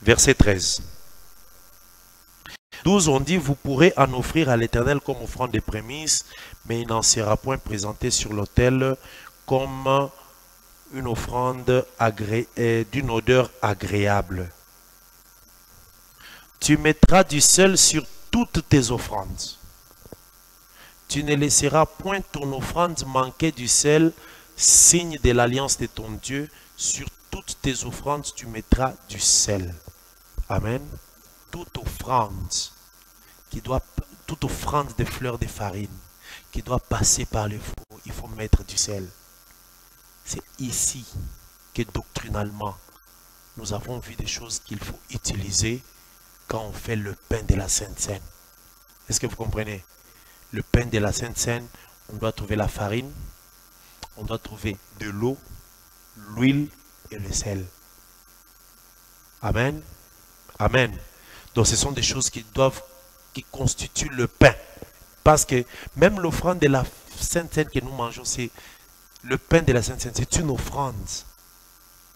Verset 13. 12, on dit, vous pourrez en offrir à l'Éternel comme offrande des prémices, mais il n'en sera point présenté sur l'autel comme une offrande d'une odeur agréable. Tu mettras du sel sur toutes tes offrandes. Tu ne laisseras point ton offrande manquer du sel, signe de l'alliance de ton Dieu. Sur toutes tes offrandes, tu mettras du sel. Amen. Toute offrande de fleurs de farine qui doit passer par le four, il faut mettre du sel. C'est ici que doctrinalement, nous avons vu des choses qu'il faut utiliser quand on fait le pain de la Sainte Seine. Est-ce que vous comprenez? le pain de la Sainte Seine, on doit trouver la farine, on doit trouver de l'eau, l'huile et le sel. Amen. Amen. Donc ce sont des choses qui constituent le pain. Parce que même l'offrande de la Sainte Seine que nous mangeons, c'est le pain de la Sainte Seine, c'est une offrande.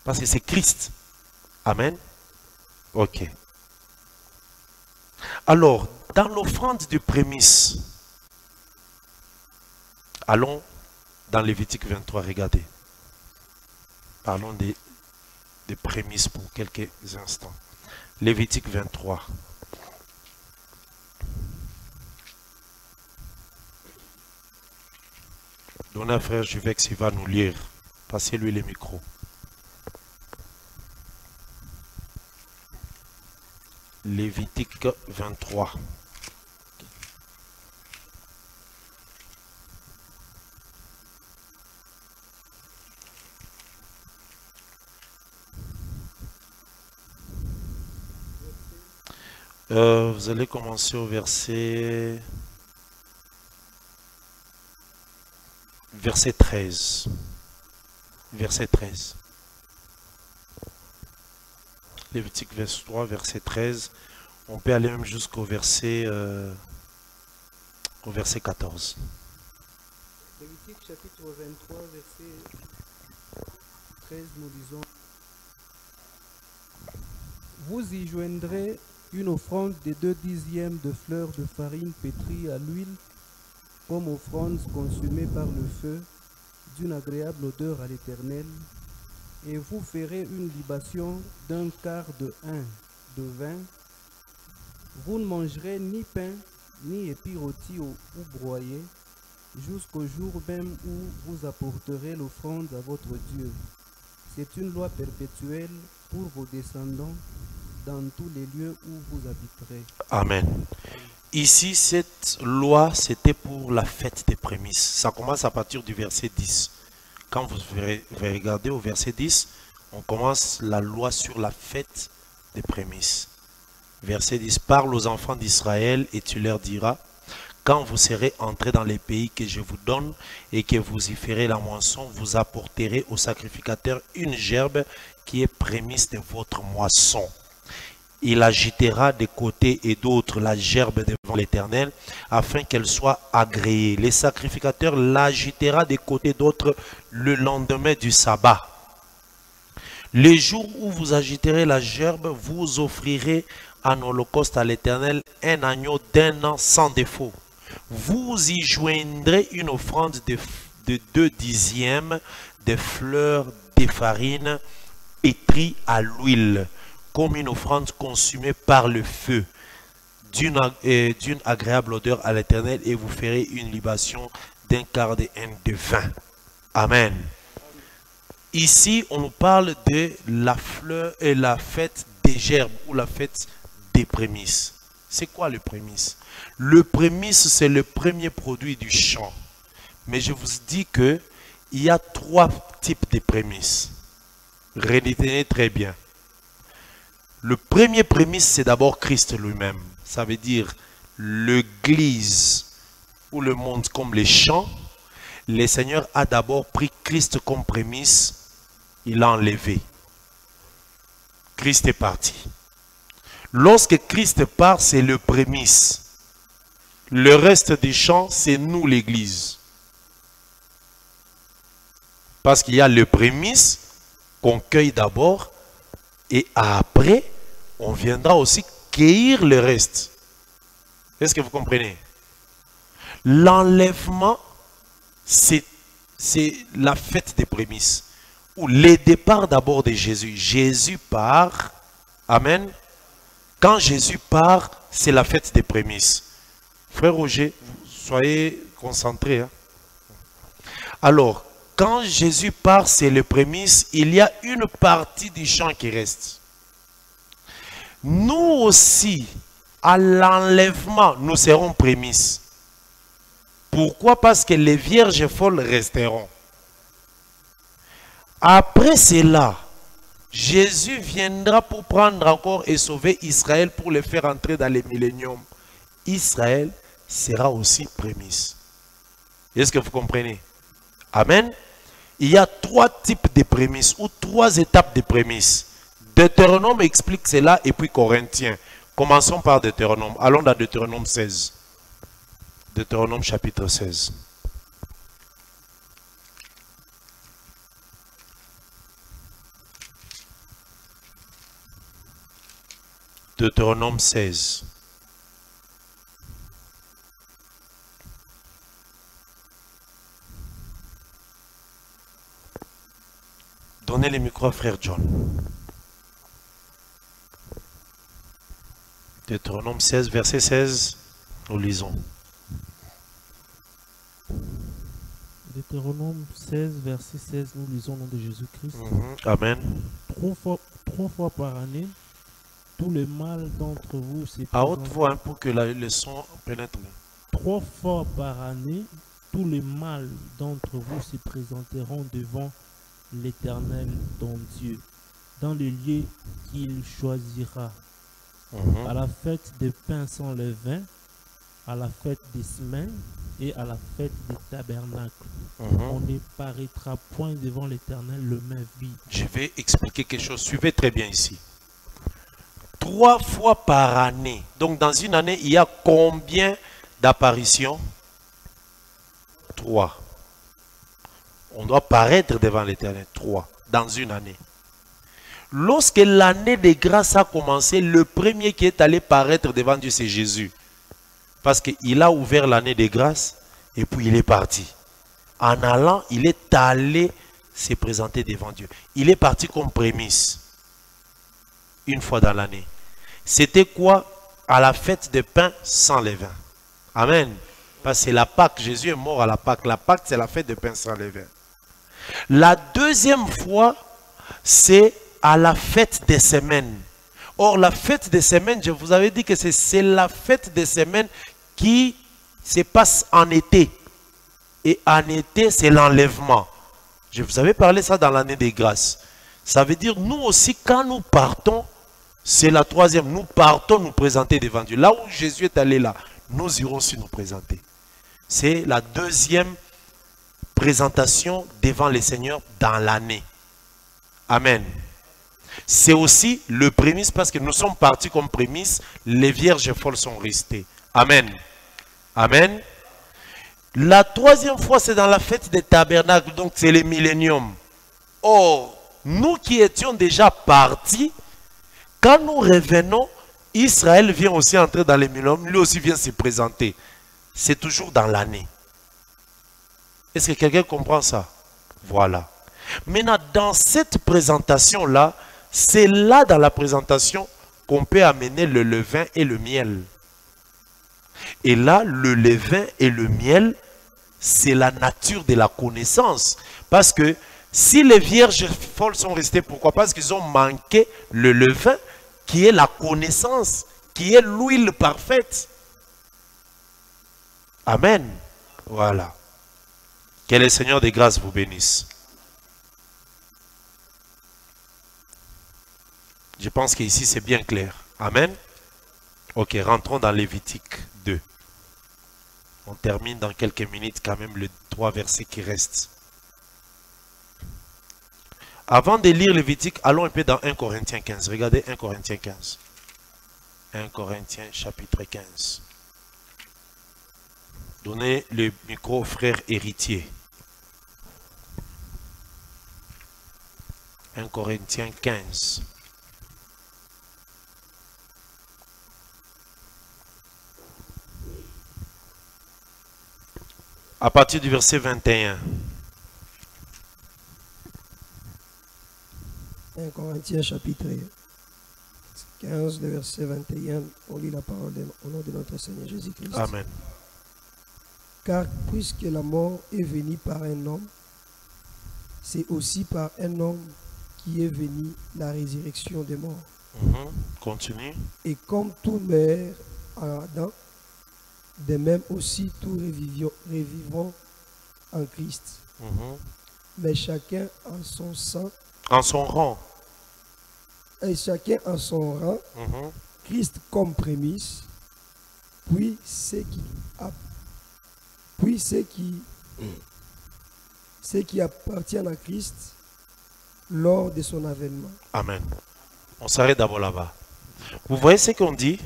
Parce que c'est Christ. Amen. Ok. Alors, dans l'offrande de prémices, allons dans Lévitique 23, regardez. Parlons des prémices pour quelques instants. Lévitique 23. Donnez à frère Juvex, il va nous lire. Passez-lui les micros. Lévitique 23. Vous allez commencer au verset 13. Verset 13. Lévitique 23, verset 13. On peut aller même jusqu'au verset 14. Lévitique chapitre 23, verset 13, nous lisons: Vous y joindrez une offrande de 2/10 de fleurs de farine pétrie à l'huile, comme offrande consumée par le feu, d'une agréable odeur à l'Éternel. Et vous ferez une libation d'un quart de hin de vin. Vous ne mangerez ni pain, ni épis rôtis ou broyés, jusqu'au jour même où vous apporterez l'offrande à votre Dieu. C'est une loi perpétuelle pour vos descendants dans tous les lieux où vous habiterez. Amen. Ici, cette loi, c'était pour la fête des prémices. Ça commence à partir du verset 10. Quand vous regardez au verset 10, on commence la loi sur la fête des prémices. Verset 10, parle aux enfants d'Israël et tu leur diras, quand vous serez entrés dans les pays que je vous donne et que vous y ferez la moisson, vous apporterez au sacrificateur une gerbe qui est prémisse de votre moisson. Il agitera de côté et d'autre la gerbe devant l'Éternel, afin qu'elle soit agréée. Les sacrificateurs l'agitera de côté et d'autre le lendemain du sabbat. Les jours où vous agiterez la gerbe, vous offrirez en holocauste à l'Éternel un agneau d'1 an sans défaut. Vous y joindrez une offrande de 2/10 de fleurs de farine pétrie à l'huile, comme une offrande consumée par le feu, d'une agréable odeur à l'Éternel, et vous ferez une libation d'un quart de hin de vin. Amen. Ici, on nous parle de la fleur et la fête des gerbes ou la fête des prémices. C'est quoi le prémisse? Le prémisse, c'est le premier produit du champ. Mais je vous dis que il y a 3 types de prémices. Retenez très bien. Le premier prémisse, c'est d'abord Christ lui-même. Ça veut dire l'Église ou le monde comme les champs. Le Seigneur a d'abord pris Christ comme prémisse. Il l'a enlevé. Christ est parti. Lorsque Christ part, c'est le prémisse. Le reste des champs, c'est nous l'Église. Parce qu'il y a le prémisse qu'on cueille d'abord. Et après, on viendra aussi cueillir le reste. Est-ce que vous comprenez? L'enlèvement, c'est la fête des prémices. Ou le départ d'abord de Jésus. Jésus part. Amen. Quand Jésus part, c'est la fête des prémices. Frère Roger, soyez concentrés. Hein? Alors, quand Jésus part, c'est le prémisse. Il y a une partie du champ qui reste. Nous aussi, à l'enlèvement, nous serons prémices. Pourquoi? Parce que les vierges folles resteront. Après cela, Jésus viendra pour prendre encore et sauver Israël pour le faire entrer dans le millénium. Israël, sera aussi prémisse. Est-ce que vous comprenez? Amen. Il y a 3 types de prémices ou 3 étapes de prémices. Deutéronome explique cela et puis Corinthiens. Commençons par Deutéronome. Allons dans Deutéronome 16. Deutéronome chapitre 16. Deutéronome 16. Donnez le micro à frère John. Deutéronome 16, verset 16, nous lisons. Deutéronome 16, verset 16, nous lisons au nom de Jésus-Christ. Amen. Trois fois par année, tous les mâles d'entre vous se À haute voix pour que le son pénètre. 3 fois par année, tous les mâles d'entre vous se présenteront devant l'Éternel ton Dieu, dans le lieu qu'il choisira, à la fête des pains sans levain, à la fête des semaines et à la fête des tabernacles. On ne paraîtra point devant l'Éternel le main vide. Je vais expliquer quelque chose. Suivez très bien ici. 3 fois par année. Donc dans une année, il y a combien d'apparitions? 3. On doit paraître devant l'Éternel. 3 dans une année. Lorsque l'année de grâce a commencé, le premier qui est allé paraître devant Dieu, c'est Jésus. Parce qu'il a ouvert l'année de grâce et puis il est parti. En allant, il est allé se présenter devant Dieu. Il est parti comme prémisse. Une fois dans l'année. C'était quoi? À la fête des pains sans levain. Amen. Parce que c'est la Pâque. Jésus est mort à la Pâque. La Pâque, c'est la fête des pains sans levain. La deuxième fois, c'est à la fête des semaines. Or, la fête des semaines, je vous avais dit que c'est la fête des semaines qui se passe en été. Et en été, c'est l'enlèvement. Je vous avais parlé ça dans l'année des grâces. Ça veut dire, nous aussi, quand nous partons, c'est la troisième. Nous partons nous présenter devant Dieu. Là où Jésus est allé là, nous irons aussi nous présenter. C'est la deuxième présentation devant le Seigneur dans l'année. Amen. C'est aussi le prémisse parce que nous sommes partis comme prémisse. Les vierges folles sont restées. Amen. Amen. La troisième fois, c'est dans la fête des tabernacles. Donc, c'est le millénium. Or, nous qui étions déjà partis, quand nous revenons, Israël vient aussi entrer dans le millénium. Lui aussi vient se présenter. C'est toujours dans l'année. Est-ce que quelqu'un comprend ça? Voilà. Maintenant, dans cette présentation-là, c'est là dans la présentation qu'on peut amener le levain et le miel. Et là, le levain et le miel, c'est la nature de la connaissance. Parce que si les vierges folles sont restées, pourquoi? Parce qu'ils ont manqué le levain qui est la connaissance, qui est l'huile parfaite. Amen. Voilà. Que le Seigneur des grâces vous bénisse. Je pense qu'ici c'est bien clair. Amen. Ok, rentrons dans Lévitique 2. On termine dans quelques minutes quand même les 3 versets qui restent. Avant de lire Lévitique, allons un peu dans 1 Corinthiens 15. Regardez 1 Corinthiens 15. 1 Corinthiens chapitre 15. Donnez le micro au frère héritier. 1 Corinthiens 15. À partir du verset 21. 1 Corinthiens chapitre 15, le verset 21, on lit la parole au nom de notre Seigneur Jésus-Christ. Amen. Car puisque la mort est venue par un homme, c'est aussi par un homme qui est venue la résurrection des morts. Continue. Et comme tout meurt en Adam, de même aussi tous revivront en Christ. Mais chacun en son sang. En son rang. Et chacun en son rang. Christ comme prémisse, puis ceux qui appartiennent à Christ lors de son avènement. Amen. On s'arrête d'abord là-bas. Vous voyez ce qu'on dit?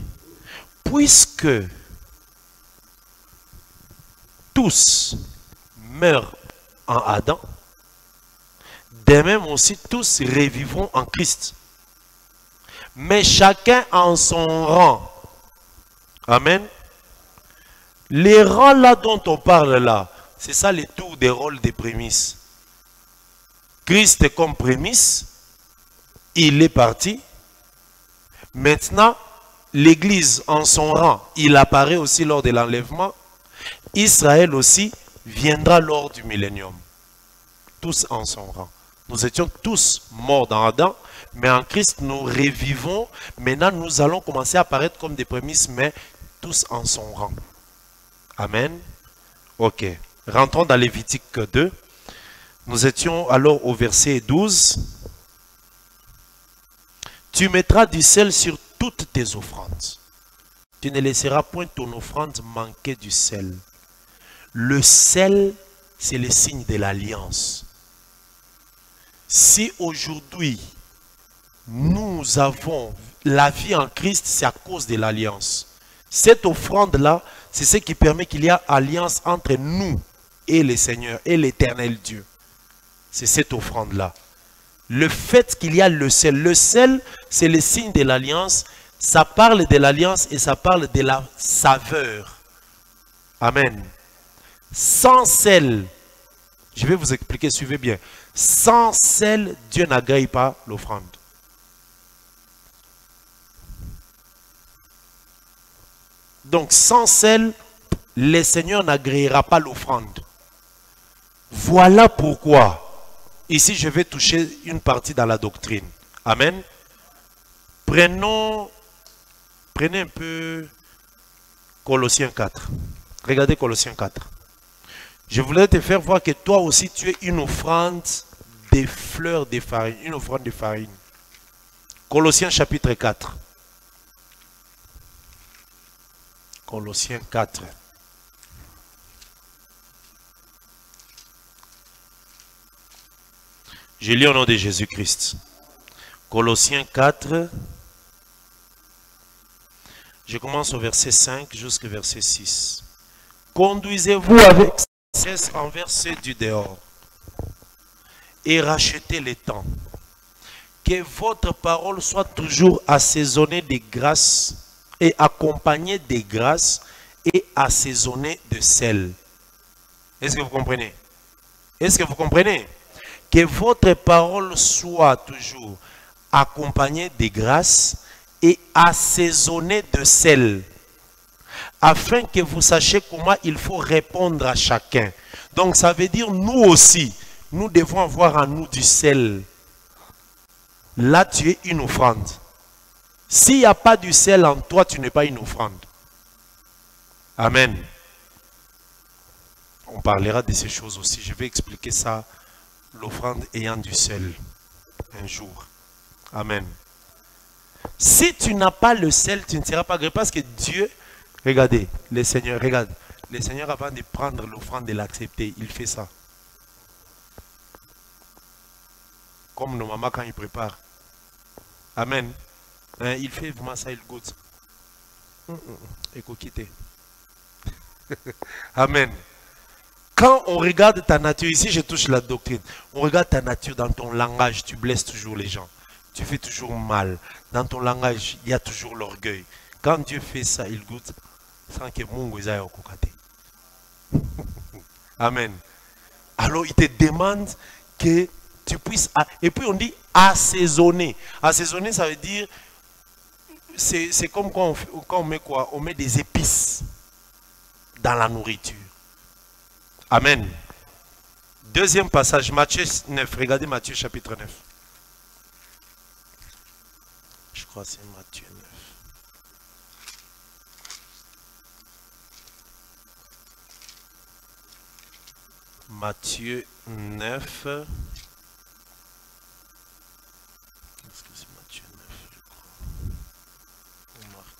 Puisque tous meurent en Adam, de même aussi tous revivront en Christ. Mais chacun en son rang. Amen. Les rangs là dont on parle là, c'est ça les tours des rôles des prémices. Christ comme prémisse, il est parti. Maintenant, l'Église en son rang, il apparaît aussi lors de l'enlèvement. Israël aussi viendra lors du millénium. Tous en son rang. Nous étions tous morts dans Adam, mais en Christ nous revivons. Maintenant, nous allons commencer à apparaître comme des prémices, mais tous en son rang. Amen. Ok. Rentrons dans Lévitique 2. Nous étions alors au verset 12. Tu mettras du sel sur toutes tes offrandes. Tu ne laisseras point ton offrande manquer du sel. Le sel, c'est le signe de l'alliance. Si aujourd'hui, nous avons la vie en Christ, c'est à cause de l'alliance. Cette offrande-là, c'est ce qui permet qu'il y ait alliance entre nous et le Seigneur et l'éternel Dieu. C'est cette offrande-là. Le fait qu'il y a le sel, c'est le signe de l'alliance. Ça parle de l'alliance et ça parle de la saveur. Amen. Sans sel, je vais vous expliquer, suivez bien. Sans sel, Dieu n'agrée pas l'offrande. Donc sans sel, le Seigneur n'agréera pas l'offrande. Voilà pourquoi, ici je vais toucher une partie dans la doctrine. Amen. Prenez un peu Colossiens 4. Regardez Colossiens 4. Je voulais te faire voir que toi aussi tu es une offrande des fleurs de farine. Une offrande de farine. Colossiens chapitre 4. Colossiens 4. Je lis au nom de Jésus-Christ. Colossiens 4. Je commence au verset 5 jusqu'au verset 6. Conduisez-vous avec cesse envers ceux du dehors et rachetez les temps. Que votre parole soit toujours assaisonnée de grâce et accompagnée de grâce et assaisonnée de sel. Est-ce que vous comprenez? Est-ce que vous comprenez? Que votre parole soit toujours accompagnée de grâce et assaisonnée de sel, afin que vous sachiez comment il faut répondre à chacun. Donc ça veut dire nous aussi, nous devons avoir en nous du sel. Là tu es une offrande. S'il n'y a pas du sel en toi, tu n'es pas une offrande. Amen. On parlera de ces choses aussi. Je vais expliquer ça, l'offrande ayant du sel, un jour. Amen. Si tu n'as pas le sel, tu ne seras pas agréé parce que Dieu, regardez, le Seigneur, regarde, le Seigneur avant de prendre l'offrande et l'accepter, il fait ça. Comme nos mamans quand ils préparent. Amen. Hein, il fait vraiment ça, il goûte. Et coquité. Amen. Quand on regarde ta nature, ici je touche la doctrine, on regarde ta nature dans ton langage, tu blesses toujours les gens. Tu fais toujours mal. Dans ton langage, il y a toujours l'orgueil. Quand Dieu fait ça, il goûte sans que Mungu ait au kokate. Amen. Alors il te demande que tu puisses... Et puis on dit assaisonner. Assaisonner, ça veut dire... C'est comme quand on met quoi? On met des épices dans la nourriture. Amen. Deuxième passage, Matthieu 9. Regardez Matthieu chapitre 9. Je crois que c'est Matthieu 9. Matthieu 9. Est-ce que c'est Matthieu 9, je crois? Ou Marc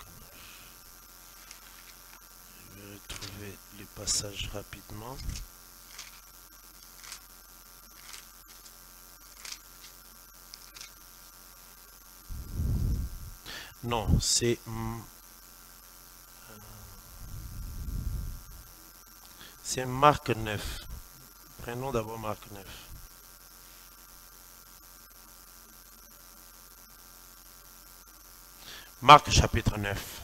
le passage rapidement. Non, c'est Marc 9. Prenons d'abord Marc 9. Marc chapitre 9.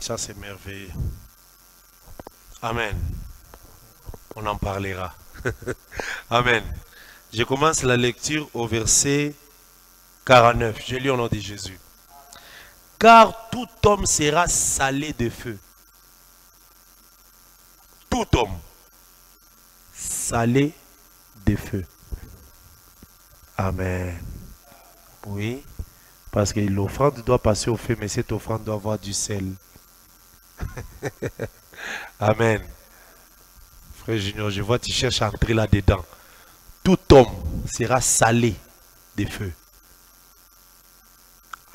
Ça c'est merveilleux. Amen. On en parlera. Amen. Je commence la lecture au verset 49. Je lis au nom de Jésus. Car tout homme sera salé de feu. Tout homme salé de feu. Amen. Oui. Parce que l'offrande doit passer au feu, mais cette offrande doit avoir du sel. Amen. Frère Junior, je vois que tu cherches à entrer là-dedans. Tout homme sera salé de feu.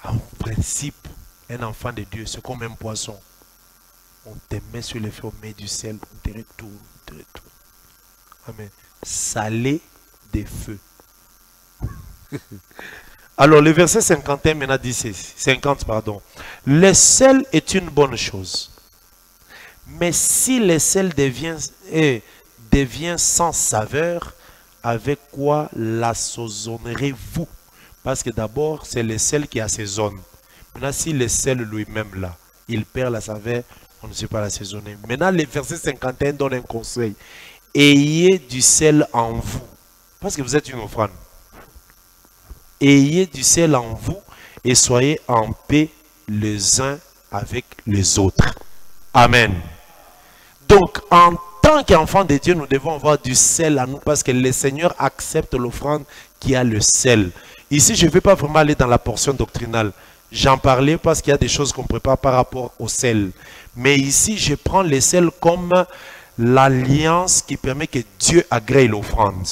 En principe, un enfant de Dieu, c'est comme un poisson. On te met sur le feu, on met du sel, on te retourne, on te retourne. Amen. Salé de feu. Alors, le verset 51 maintenant dit 50, pardon. Le sel est une bonne chose. Mais si le sel devient sans saveur, avec quoi l'assaisonnerez-vous? Parce que d'abord, c'est le sel qui assaisonne. Maintenant, si le sel lui-même là, il perd la saveur, on ne sait pas l'assaisonner. Maintenant, le verset 51 donne un conseil. Ayez du sel en vous. Parce que vous êtes une offrande. Ayez du sel en vous et soyez en paix les uns avec les autres. Amen. Donc, en tant qu'enfants de Dieu, nous devons avoir du sel à nous parce que le Seigneur accepte l'offrande qui a le sel. Ici, je ne vais pas vraiment aller dans la portion doctrinale. J'en parlais parce qu'il y a des choses qu'on prépare par rapport au sel. Mais ici, je prends le sel comme l'alliance qui permet que Dieu agrée l'offrande.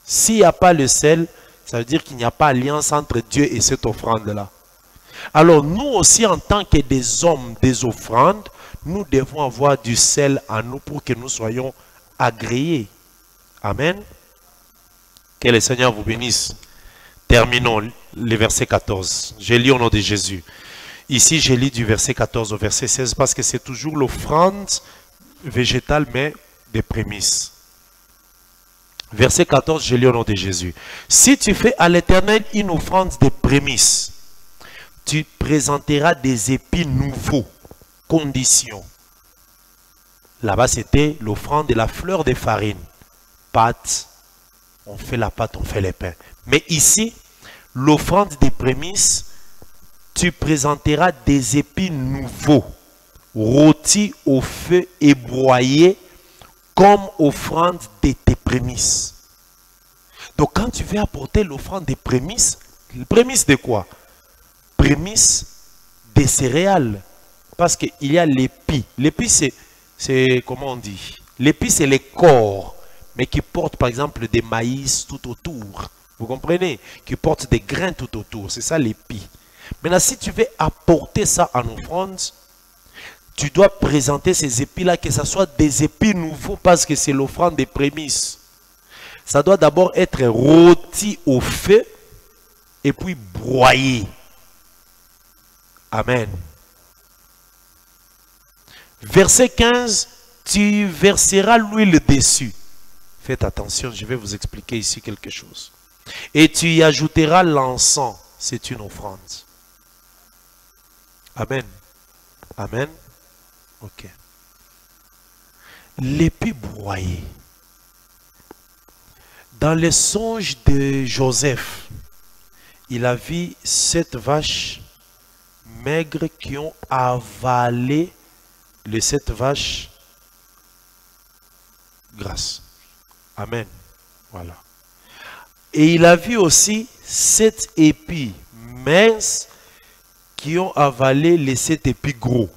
S'il n'y a pas le sel, ça veut dire qu'il n'y a pas alliance entre Dieu et cette offrande-là. Alors nous aussi, en tant que des hommes des offrandes, nous devons avoir du sel en nous pour que nous soyons agréés. Amen. Que le Seigneur vous bénisse. Terminons le verset 14. Je lis au nom de Jésus. Ici, je lis du verset 14 au verset 16 parce que c'est toujours l'offrande végétale, mais des prémices. Verset 14, je lis au nom de Jésus. Si tu fais à l'Éternel une offrande de prémices, tu présenteras des épis nouveaux. Condition. Là-bas, c'était l'offrande de la fleur de farine. Pâte. On fait la pâte, on fait les pains. Mais ici, l'offrande des prémices, tu présenteras des épis nouveaux, rôtis au feu et broyés, comme offrande de tes prémices. Donc quand tu veux apporter l'offrande des prémices de quoi? Prémices des céréales. Parce qu'il y a l'épi. L'épi c'est comment on dit? L'épi c'est les corps, mais qui portent par exemple des maïs tout autour. Vous comprenez? Qui portent des grains tout autour. C'est ça l'épi. Maintenant si tu veux apporter ça en offrande, tu dois présenter ces épis-là, que ce soit des épis nouveaux, parce que c'est l'offrande des prémices. Ça doit d'abord être rôti au feu, et puis broyé. Amen. Verset 15, tu verseras l'huile dessus. Faites attention, je vais vous expliquer ici quelque chose. Et tu y ajouteras l'encens, c'est une offrande. Amen. Amen. Ok. L'épi broyé. Dans les songes de Joseph, il a vu 7 vaches maigres qui ont avalé les 7 vaches grasses. Amen. Voilà. Et il a vu aussi 7 épis minces qui ont avalé les 7 épis gros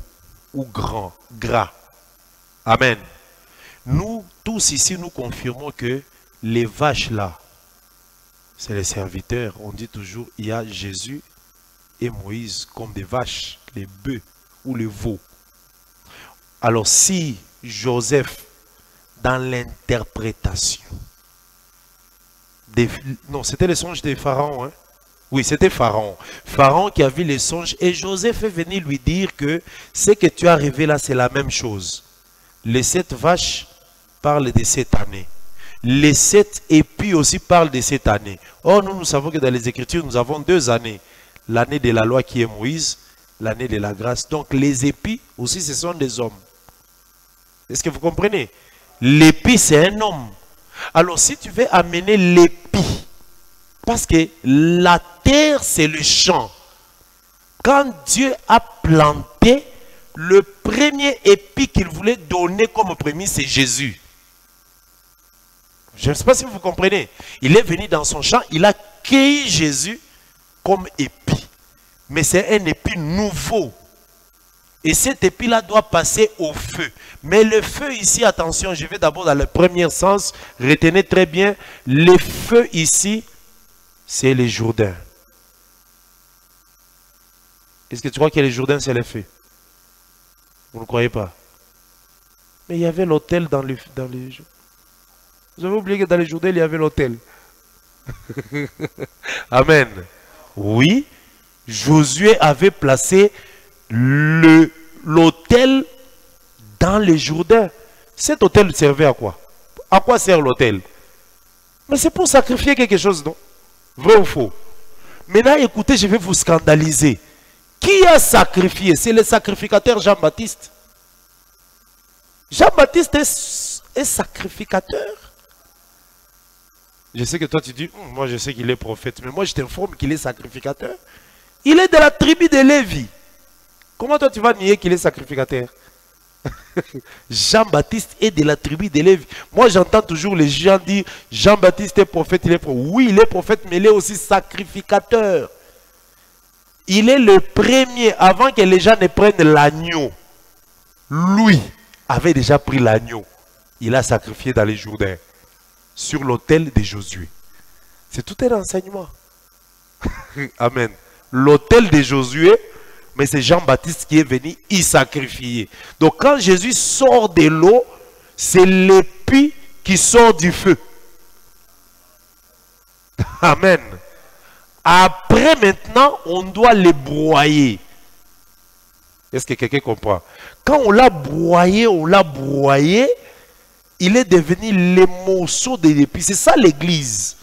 ou gras. Amen. Nous, tous ici, nous confirmons que les vaches là, c'est les serviteurs. On dit toujours, il y a Jésus et Moïse comme des vaches, les bœufs ou les veaux. Alors si Joseph, dans l'interprétation, non, c'était les songes des pharaons, hein? Oui, c'était Pharaon. Pharaon qui a vu les songes et Joseph est venu lui dire que ce que tu as rêvé là, c'est la même chose. Les 7 vaches parlent de cette année. Les 7 épis aussi parlent de cette année. Or, nous savons que dans les Écritures, nous avons 2 années. L'année de la loi qui est Moïse, l'année de la grâce. Donc, les épis aussi, ce sont des hommes. Est-ce que vous comprenez? L'épi, c'est un homme. Alors, si tu veux amener l'épi, parce que la terre, c'est le champ. Quand Dieu a planté, le premier épi qu'il voulait donner comme premier, c'est Jésus. Je ne sais pas si vous comprenez. Il est venu dans son champ, il a cueilli Jésus comme épi. Mais c'est un épi nouveau. Et cet épi-là doit passer au feu. Mais le feu ici, attention, je vais d'abord dans le premier sens. Retenez très bien, le feu ici, c'est les Jourdains. Est-ce que tu crois que les Jourdains, c'est le feu? Vous ne croyez pas? Mais il y avait l'autel dans les... Vous avez oublié que dans les Jourdains, il y avait l'autel. Amen. Oui, Josué avait placé l'autel dans les Jourdains. Cet autel servait à quoi? À quoi sert l'autel? Mais c'est pour sacrifier quelque chose, non? Vrai ou faux? Maintenant, écoutez, je vais vous scandaliser. Qui a sacrifié? C'est le sacrificateur Jean-Baptiste. Jean-Baptiste est sacrificateur. Je sais que toi tu dis, moi je sais qu'il est prophète, mais moi je t'informe qu'il est sacrificateur. Il est de la tribu de Lévi. Comment toi tu vas nier qu'il est sacrificateur? Jean-Baptiste est de la tribu de Lévi. Moi j'entends toujours les gens dire, Jean-Baptiste est prophète, il est prophète. Oui, il est prophète, mais il est aussi sacrificateur. Il est le premier, avant que les gens ne prennent l'agneau. Lui avait déjà pris l'agneau. Il a sacrifié dans les Jourdains, sur l'autel de Josué. C'est tout un enseignement. Amen. L'autel de Josué, mais c'est Jean-Baptiste qui est venu y sacrifier. Donc quand Jésus sort de l'eau, c'est l'épi qui sort du feu. Amen. Après maintenant, on doit les broyer. Est-ce que quelqu'un comprend? Quand on l'a broyé, il est devenu les morceaux de l'épi. C'est ça l'église.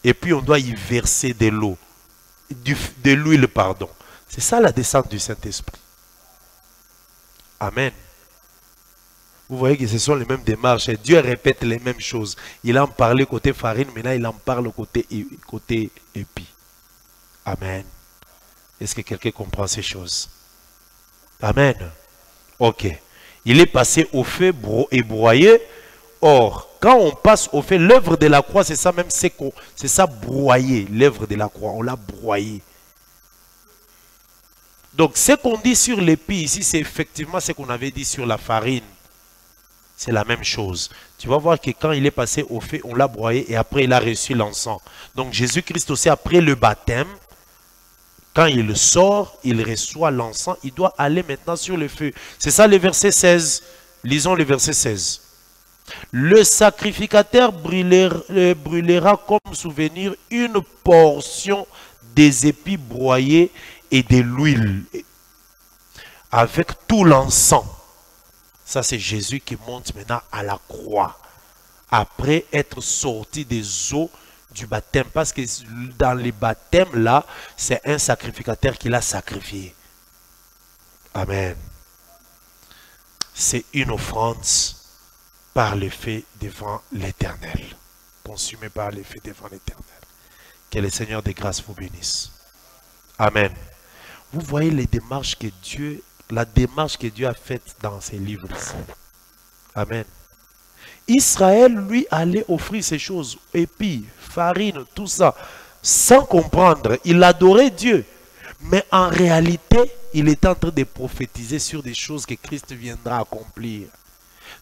Et puis on doit y verser de l'eau. De l'huile, pardon. C'est ça la descente du Saint-Esprit. Amen. Vous voyez que ce sont les mêmes démarches. Et Dieu répète les mêmes choses. Il en parlait côté farine, maintenant il en parle côté épi. Amen. Est-ce que quelqu'un comprend ces choses? Amen. Ok. Il est passé au feu et broyé. Or, quand on passe au feu, l'œuvre de la croix, c'est ça même, c'est ça broyer. L'œuvre de la croix, on l'a broyé. Donc, ce qu'on dit sur l'épi ici, c'est effectivement ce qu'on avait dit sur la farine. C'est la même chose. Tu vas voir que quand il est passé au feu, on l'a broyé et après il a reçu l'encens. Donc, Jésus-Christ aussi, après le baptême, quand il sort, il reçoit l'encens, il doit aller maintenant sur le feu. C'est ça le verset 16. Lisons le verset 16. Le sacrificateur brûlera comme souvenir une portion des épis broyés et de l'huile avec tout l'encens. Ça c'est Jésus qui monte maintenant à la croix après être sorti des eaux du baptême, parce que dans les baptêmes là, c'est un sacrificateur qui l'a sacrifié. Amen. C'est une offrande par le feu devant l'Éternel. Consumée par le feu devant l'Éternel. Que le Seigneur des grâces vous bénisse. Amen. Vous voyez les démarches que Dieu, la démarche que Dieu a faite dans ces livres ici. Amen. Israël, lui, allait offrir ces choses, épis, farine, tout ça, sans comprendre. Il adorait Dieu. Mais en réalité, il est en train de prophétiser sur des choses que Christ viendra accomplir.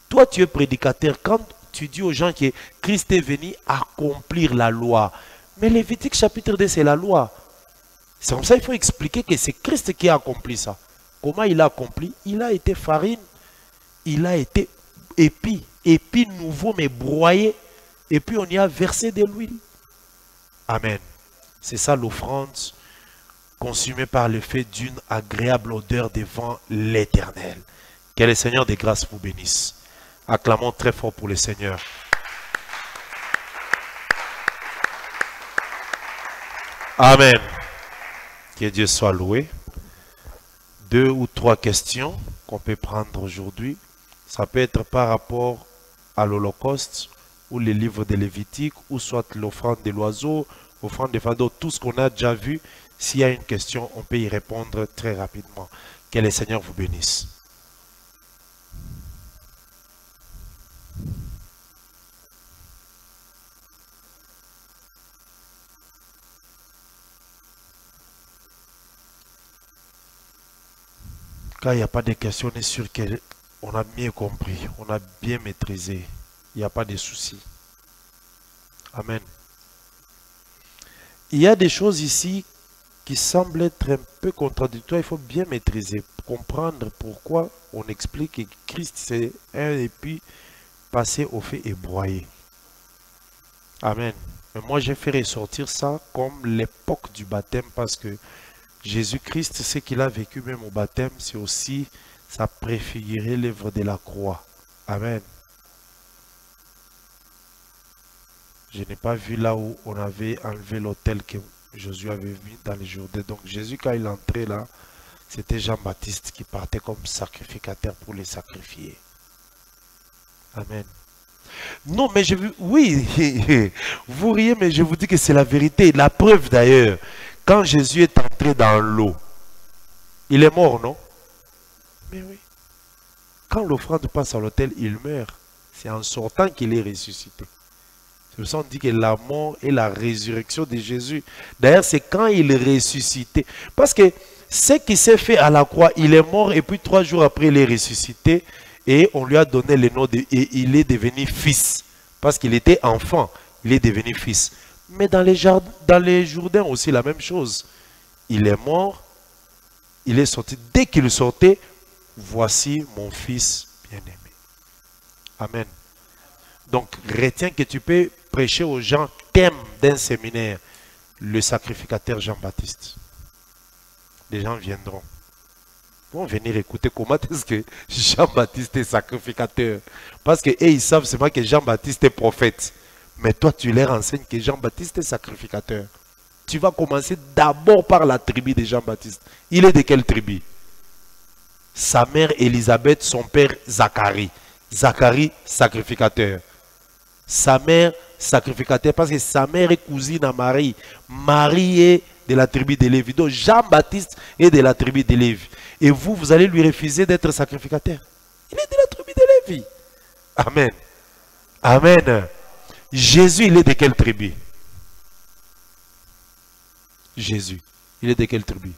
Toi, tu es prédicateur. Quand tu dis aux gens que Christ est venu accomplir la loi. Mais Lévitique chapitre 2, c'est la loi. C'est comme ça qu'il faut expliquer que c'est Christ qui a accompli ça. Comment il a accompli? Il a été farine, il a été épi nouveau mais broyé, et puis on y a versé de l'huile. Amen. C'est ça l'offrande consumée par le fait d'une agréable odeur devant l'Éternel. Que le Seigneur des grâces vous bénisse. Acclamons très fort pour le Seigneur. Amen. Que Dieu soit loué. 2 ou 3 questions qu'on peut prendre aujourd'hui. Ça peut être par rapport à l'Holocauste ou les livres de Lévitique, ou soit l'offrande de l'oiseau, l'offrande des fardeaux, tout ce qu'on a déjà vu. S'il y a une question, on peut y répondre très rapidement. Que le Seigneur vous bénisse. Quand il n'y a pas de questions, on est sûr qu'on a bien compris, on a bien maîtrisé. Il n'y a pas de soucis. Amen. Il y a des choses ici qui semblent être un peu contradictoires. Il faut bien maîtriser, comprendre pourquoi on explique que Christ c'est un épi passé au feu et broyé. Amen. Mais moi j'ai fait ressortir ça comme l'époque du baptême, parce que Jésus-Christ, ce qu'il a vécu même au baptême, c'est aussi sa préfigurer l'œuvre de la croix. Amen. Je n'ai pas vu là où on avait enlevé l'autel que Jésus avait mis dans les Jourdains. Donc Jésus, quand il entrait là, c'était Jean-Baptiste qui partait comme sacrificateur pour les sacrifier. Amen. Non, mais je veux... Oui, vous riez, mais je vous dis que c'est la vérité. La preuve d'ailleurs, quand Jésus est entré dans l'eau, il est mort, non? Mais oui. Quand l'offrande passe à l'autel, il meurt. C'est en sortant qu'il est ressuscité. C'est pour ça qu'on dit que la mort et la résurrection de Jésus. D'ailleurs, c'est quand il est ressuscité. Parce que ce qui s'est fait à la croix, il est mort et puis 3 jours après, il est ressuscité. Et on lui a donné le nom et il est devenu fils. Parce qu'il était enfant, il est devenu fils. Mais dans les Jourdains aussi, la même chose. Il est mort, il est sorti. Dès qu'il sortait, voici mon fils bien-aimé. Amen. Donc, retiens que tu peux prêcher aux gens thème d'un séminaire, le sacrificateur Jean-Baptiste. Les gens viendront. Ils vont venir écouter comment est-ce que Jean-Baptiste est sacrificateur. Parce que ils savent seulement que Jean-Baptiste est prophète. Mais toi, tu leur enseignes que Jean-Baptiste est sacrificateur. Tu vas commencer d'abord par la tribu de Jean-Baptiste. Il est de quelle tribu? Sa mère Élisabeth, son père Zacharie. Zacharie, sacrificateur. Sa mère, sacrificateur, parce que sa mère est cousine à Marie. Marie est de la tribu de Lévi. Donc Jean-Baptiste est de la tribu de Lévi. Et vous, vous allez lui refuser d'être sacrificateur. Il est de la tribu de Lévi. Amen. Amen. Jésus, il est de quelle tribu? Jésus, il est de quelle tribu?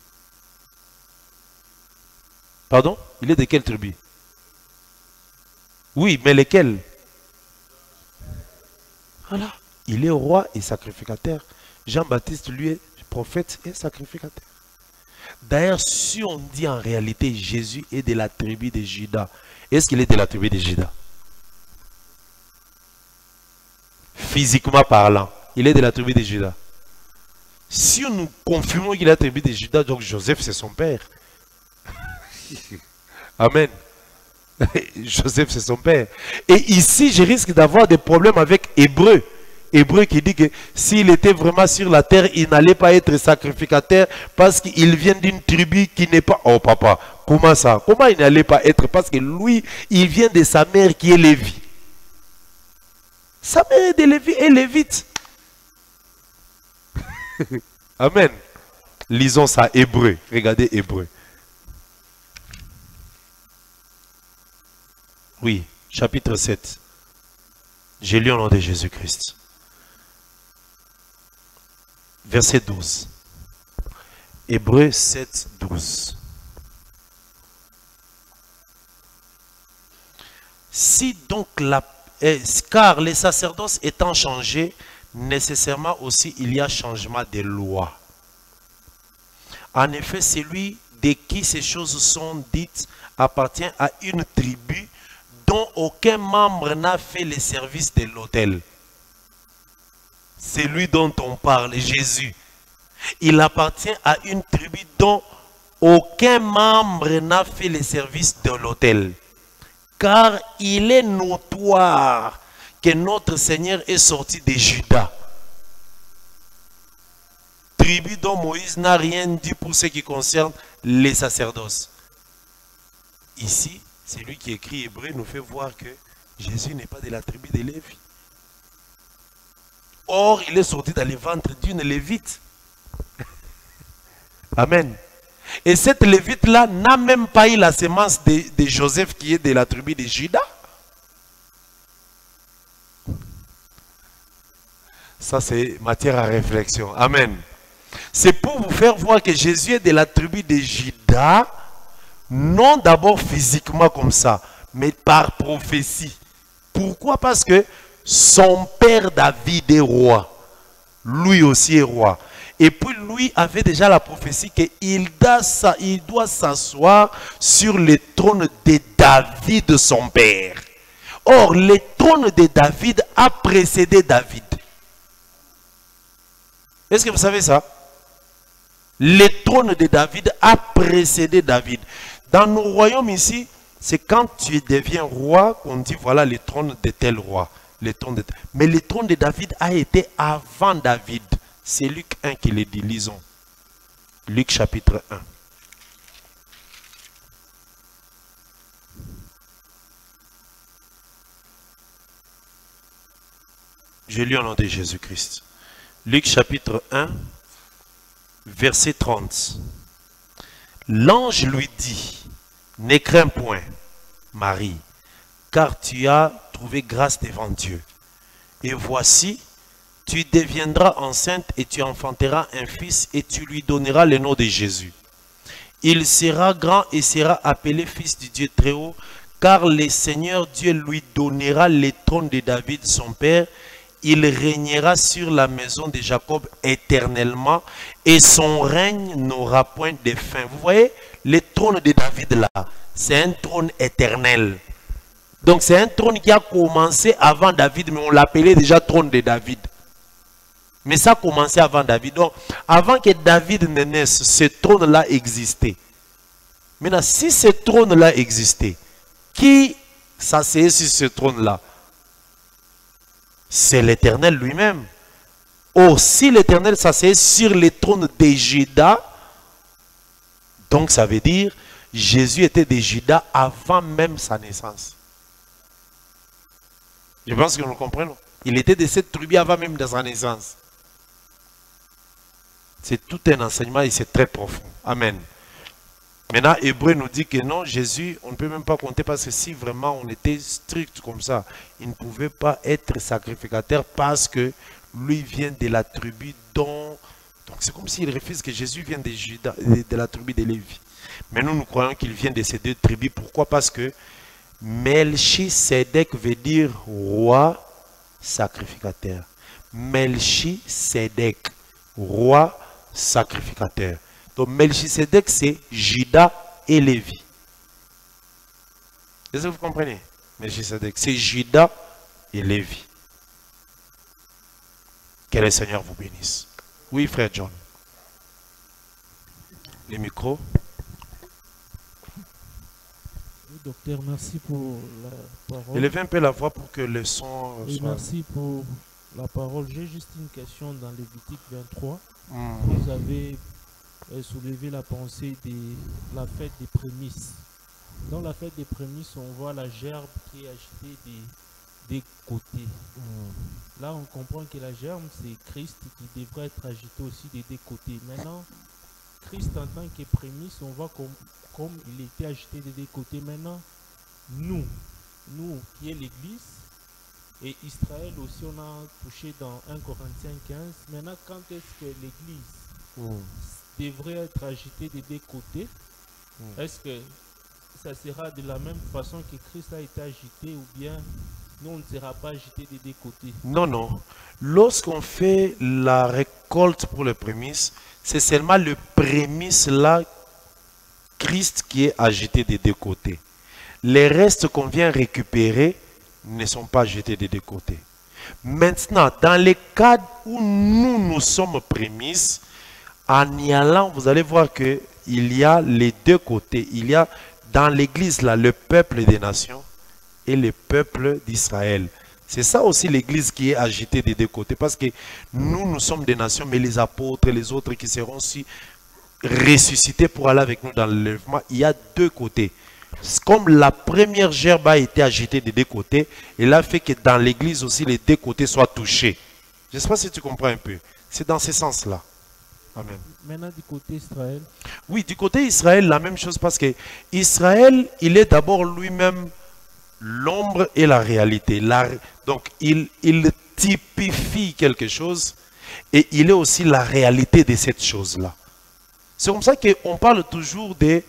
Pardon? Il est de quelle tribu? Oui, mais lesquels? Voilà. Il est roi et sacrificateur. Jean-Baptiste, lui, est prophète et sacrificateur. D'ailleurs, si on dit en réalité Jésus est de la tribu de Juda, est-ce qu'il est de la tribu de Juda? Physiquement parlant, il est de la tribu de Juda. Si nous confirmons qu'il est de la tribu de Juda, donc Joseph c'est son père. Amen. Joseph c'est son père. Et ici, je risque d'avoir des problèmes avec Hébreu. Hébreu qui dit que s'il était vraiment sur la terre, il n'allait pas être sacrificateur parce qu'il vient d'une tribu qui n'est pas... Oh papa, comment ça? Comment il n'allait pas être? Parce que lui, il vient de sa mère qui est Lévi. Sa mère est de Lévi et Lévite. Amen. Lisons ça, Hébreu. Regardez Hébreu. Oui, chapitre 7. J'ai lu au nom de Jésus-Christ. Verset 12. Hébreu 7, 12. Si donc car les sacerdoces étant changés, nécessairement aussi il y a changement des lois. En effet, celui de qui ces choses sont dites appartient à une tribu dont aucun membre n'a fait le service de l'autel. C'est lui dont on parle, Jésus. Il appartient à une tribu dont aucun membre n'a fait le service de l'autel. Car il est notoire que notre Seigneur est sorti de Juda. Tribu dont Moïse n'a rien dit pour ce qui concerne les sacerdoces. Ici, c'est lui qui écrit Hébreu nous fait voir que Jésus n'est pas de la tribu de Lévi. Or, il est sorti dans le ventre d'une Lévite. Amen. Et cette Lévite-là n'a même pas eu la sémence de Joseph qui est de la tribu de Juda. Ça, c'est matière à réflexion. Amen. C'est pour vous faire voir que Jésus est de la tribu de Juda, non d'abord physiquement comme ça, mais par prophétie. Pourquoi? Parce que son père David est roi. Lui aussi est roi. Et puis lui avait déjà la prophétie qu'il doit s'asseoir sur le trône de David, son père. Or, le trône de David a précédé David. Est-ce que vous savez ça? Le trône de David a précédé David. Dans nos royaumes ici, c'est quand tu deviens roi qu'on dit voilà le trône de tel roi. Mais le trône de David a été avant David. C'est Luc 1 qui le dit, lisons. Luc chapitre 1. Je lis au nom de Jésus-Christ. Luc chapitre 1, verset 30. L'ange lui dit, ne crains point, Marie, car tu as trouvé grâce devant Dieu. Et voici, tu deviendras enceinte et tu enfanteras un fils et tu lui donneras le nom de Jésus. Il sera grand et sera appelé fils du Dieu très haut, car le Seigneur Dieu lui donnera le trône de David son père. Il régnera sur la maison de Jacob éternellement et son règne n'aura point de fin. Vous voyez, le trône de David là, c'est un trône éternel. Donc c'est un trône qui a commencé avant David, mais on l'appelait déjà trône de David. Mais ça a commencé avant David. Donc, avant que David ne naisse, ce trône-là existait. Maintenant, si ce trône-là existait, qui s'asseyait sur ce trône-là? C'est l'Éternel lui-même. Or, si l'Éternel s'asseyait sur le trône de Juda, donc ça veut dire Jésus était de Juda avant même sa naissance. Je pense que nous comprenons. Il était de cette tribu avant même de sa naissance. C'est tout un enseignement et c'est très profond. Amen. Maintenant, Hébreu nous dit que non, Jésus, on ne peut même pas compter parce que si vraiment on était strict comme ça, il ne pouvait pas être sacrificateur parce que lui vient de la tribu dont... Donc c'est comme s'il refuse que Jésus vienne de, Juda, de la tribu de Lévi. Mais nous croyons qu'il vient de ces deux tribus. Pourquoi? Parce que Melchisedec veut dire roi sacrificateur. Melchisedec, roi sacrificateur. Donc Melchisedec c'est Juda et Lévi. Est-ce que vous comprenez? Melchisedec c'est Juda et Lévi. Que le Seigneur vous bénisse. Oui, frère John. Les micros. Oui, docteur, merci pour la parole. Élevez un peu la voix pour que le son Oui, soit... merci pour la parole. J'ai juste une question dans Lévitique 23. Vous avez soulevé la pensée de la fête des prémices. Dans la fête des prémices, on voit la gerbe qui est agitée des côtés. Là, on comprend que la gerbe, c'est Christ qui devrait être agité aussi des deux côtés. Maintenant, Christ en tant que prémisse, on voit comme il était agité des deux côtés. Maintenant, nous qui est l'Église, et Israël aussi, on a touché dans 1 Corinthiens 15. Maintenant, quand est-ce que l'Église devrait être agitée des deux côtés? Est-ce que ça sera de la même façon que Christ a été agité ou bien Nous, on ne sera pas jeté des deux côtés. Non, non. Lorsqu'on fait la récolte pour les prémices, c'est seulement le prémisse là, Christ, qui est agité des deux côtés. Les restes qu'on vient récupérer ne sont pas jetés des deux côtés. Maintenant, dans les cas où nous sommes prémices, en y allant, vous allez voir qu'il y a les deux côtés. Il y a dans l'église là le peuple des nations et le peuple d'Israël. C'est ça aussi l'église qui est agitée des deux côtés. Parce que nous sommes des nations, mais les apôtres et les autres qui seront aussi ressuscités pour aller avec nous dans l'enlèvement, il y a deux côtés. Comme la première gerbe a été agitée des deux côtés, il a fait que dans l'église aussi les deux côtés soient touchés. Je ne sais pas si tu comprends un peu. C'est dans ce sens-là. Amen. Maintenant, du côté Israël. Oui, du côté Israël, la même chose, parce que Israël, il est d'abord lui-même l'ombre et la réalité. Donc, il typifie quelque chose et il est aussi la réalité de cette chose-là. C'est comme ça qu'on parle toujours de...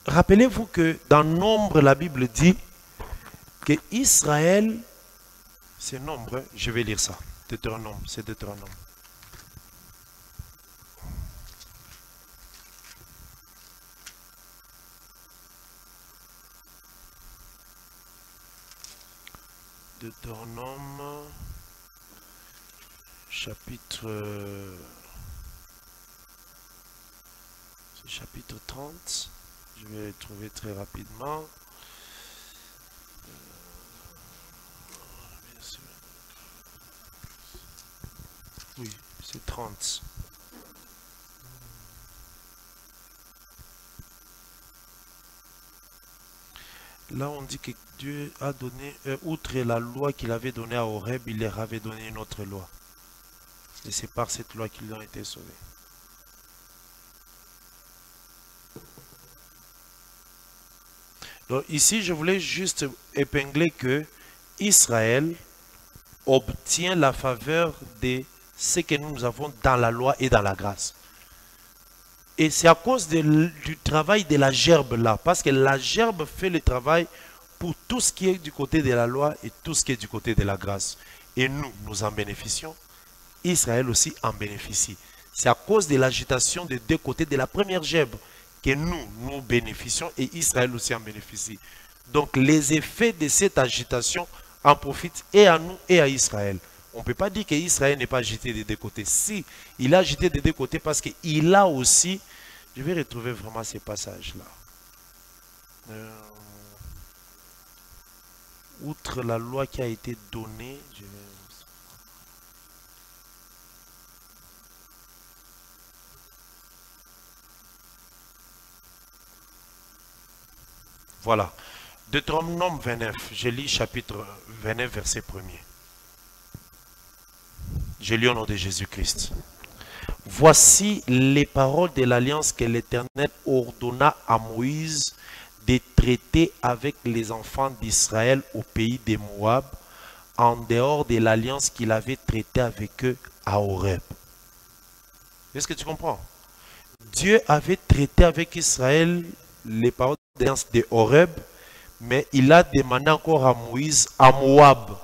rappelez-vous que dans Nombre, la Bible dit que Israël, c'est Nombre, je vais lire ça. Deutéronome, c'est Deutéronome. Deutéronome, chapitre 30, je vais le trouver très rapidement. Oui, c'est 30. Là, on dit que Dieu a donné, outre la loi qu'il avait donnée à Horeb, il leur avait donné une autre loi. Et c'est par cette loi qu'ils ont été sauvés. Donc ici, je voulais juste épingler que Israël obtient la faveur de ce que nous avons dans la loi et dans la grâce. Et c'est à cause du travail de la gerbe là. Parce que la gerbe fait le travail pour tout ce qui est du côté de la loi et tout ce qui est du côté de la grâce. Et nous en bénéficions. Israël aussi en bénéficie. C'est à cause de l'agitation des deux côtés de la première gerbe que nous bénéficions et Israël aussi en bénéficie. Donc les effets de cette agitation en profitent et à nous et à Israël. On ne peut pas dire qu'Israël n'est pas agité des deux côtés. Si, il a agité des deux côtés parce qu'il a aussi... Je vais retrouver vraiment ces passages-là. Outre la loi qui a été donnée... Voilà. Deutéronome 29. Je lis chapitre 29, verset 1er. Je lis au nom de Jésus-Christ. Voici les paroles de l'alliance que l'Éternel ordonna à Moïse de traiter avec les enfants d'Israël au pays des Moab, en dehors de l'alliance qu'il avait traitée avec eux à Horeb. Est-ce que tu comprends? Dieu avait traité avec Israël les paroles de l'alliance de Horeb, mais il a demandé encore à Moïse à Moab.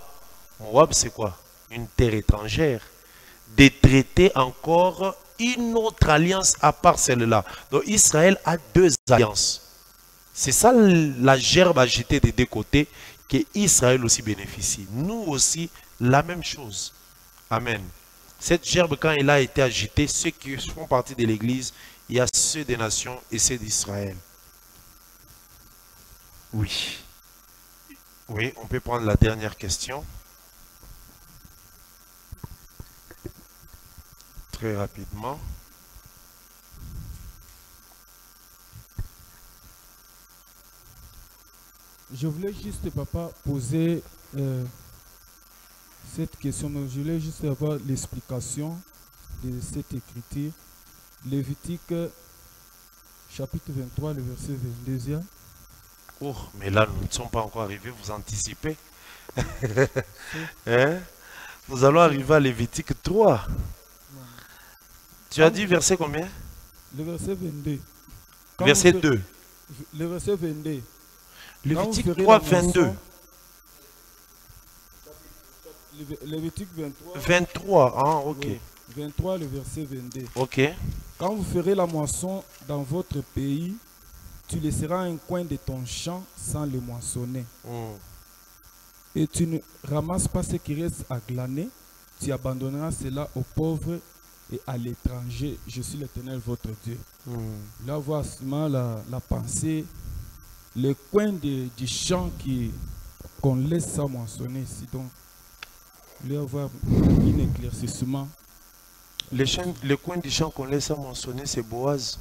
Moab, c'est quoi? Une terre étrangère. De traiter encore une autre alliance à part celle-là. Donc Israël a deux alliances. C'est ça la gerbe agitée des deux côtés que Israël aussi bénéficie. Nous aussi, la même chose. Amen. Cette gerbe, quand elle a été agitée, ceux qui font partie de l'Église, il y a ceux des nations et ceux d'Israël. Oui. Oui, on peut prendre la dernière question. Très rapidement. Je voulais juste, papa, poser cette question, mais je voulais juste avoir l'explication de cette écriture. Lévitique, chapitre 23, le verset 22. Oh, mais là, nous ne sommes pas encore arrivés, vous anticipez. Hein? Nous allons arriver à Lévitique 3. Tu as dit verset combien? Le verset 22. Verset 2. Le verset 22. Lévitique 3, 22. Lévitique 23. 23, ah, ok. Oui, 23, le verset 22. Ok. Quand vous ferez la moisson dans votre pays, tu laisseras un coin de ton champ sans le moissonner. Et tu ne ramasses pas ce qui reste à glaner, tu abandonneras cela aux pauvres et à l'étranger. Je suis l'Éternel votre Dieu. Là, voici la pensée, le coin du champ qu'on laisse sans moissonner ici. Donc, il va y avoir un éclaircissement. Le coin du champ qu'on laisse à mentionner, c'est Boaz.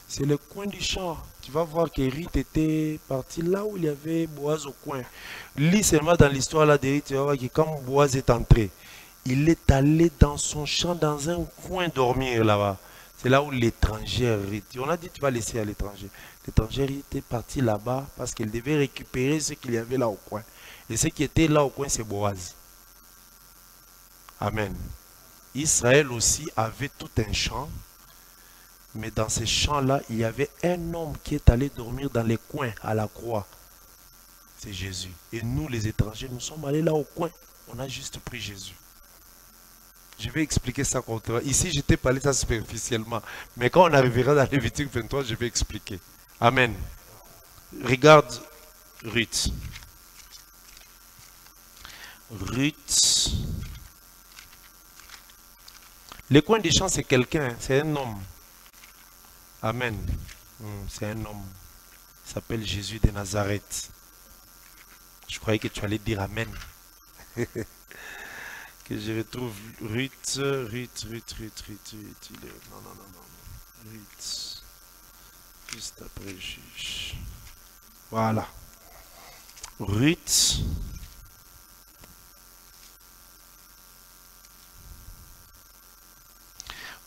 C'est le coin du champ. Tu vas voir que Ruth était parti là où il y avait Boaz au coin. Lis seulement dans l'histoire là de Ruth, tu vas voir que quand Boaz est entré, il est allé dans son champ, dans un coin dormir là-bas. C'est là où l'étranger Ruth. On a dit tu vas laisser à l'étranger. L'étranger était parti là-bas parce qu'il devait récupérer ce qu'il y avait là au coin. Et ce qui était là au coin, c'est Boaz. Amen. Israël aussi avait tout un champ. Mais dans ces champs-là, il y avait un homme qui est allé dormir dans les coins à la croix. C'est Jésus. Et nous, les étrangers, nous sommes allés là au coin. On a juste pris Jésus. Je vais expliquer ça contre toi. Ici, je t'ai parlé ça superficiellement. Mais quand on arrivera dans Lévitique 23, je vais expliquer. Amen. Regarde Ruth. Ruth. Le coin des champs, c'est quelqu'un, c'est un homme. Amen. C'est un homme. Il s'appelle Jésus de Nazareth. Je croyais que tu allais dire Amen. Que je retrouve Ruth. Non. Ruth. Juste après juge. Voilà. Ruth.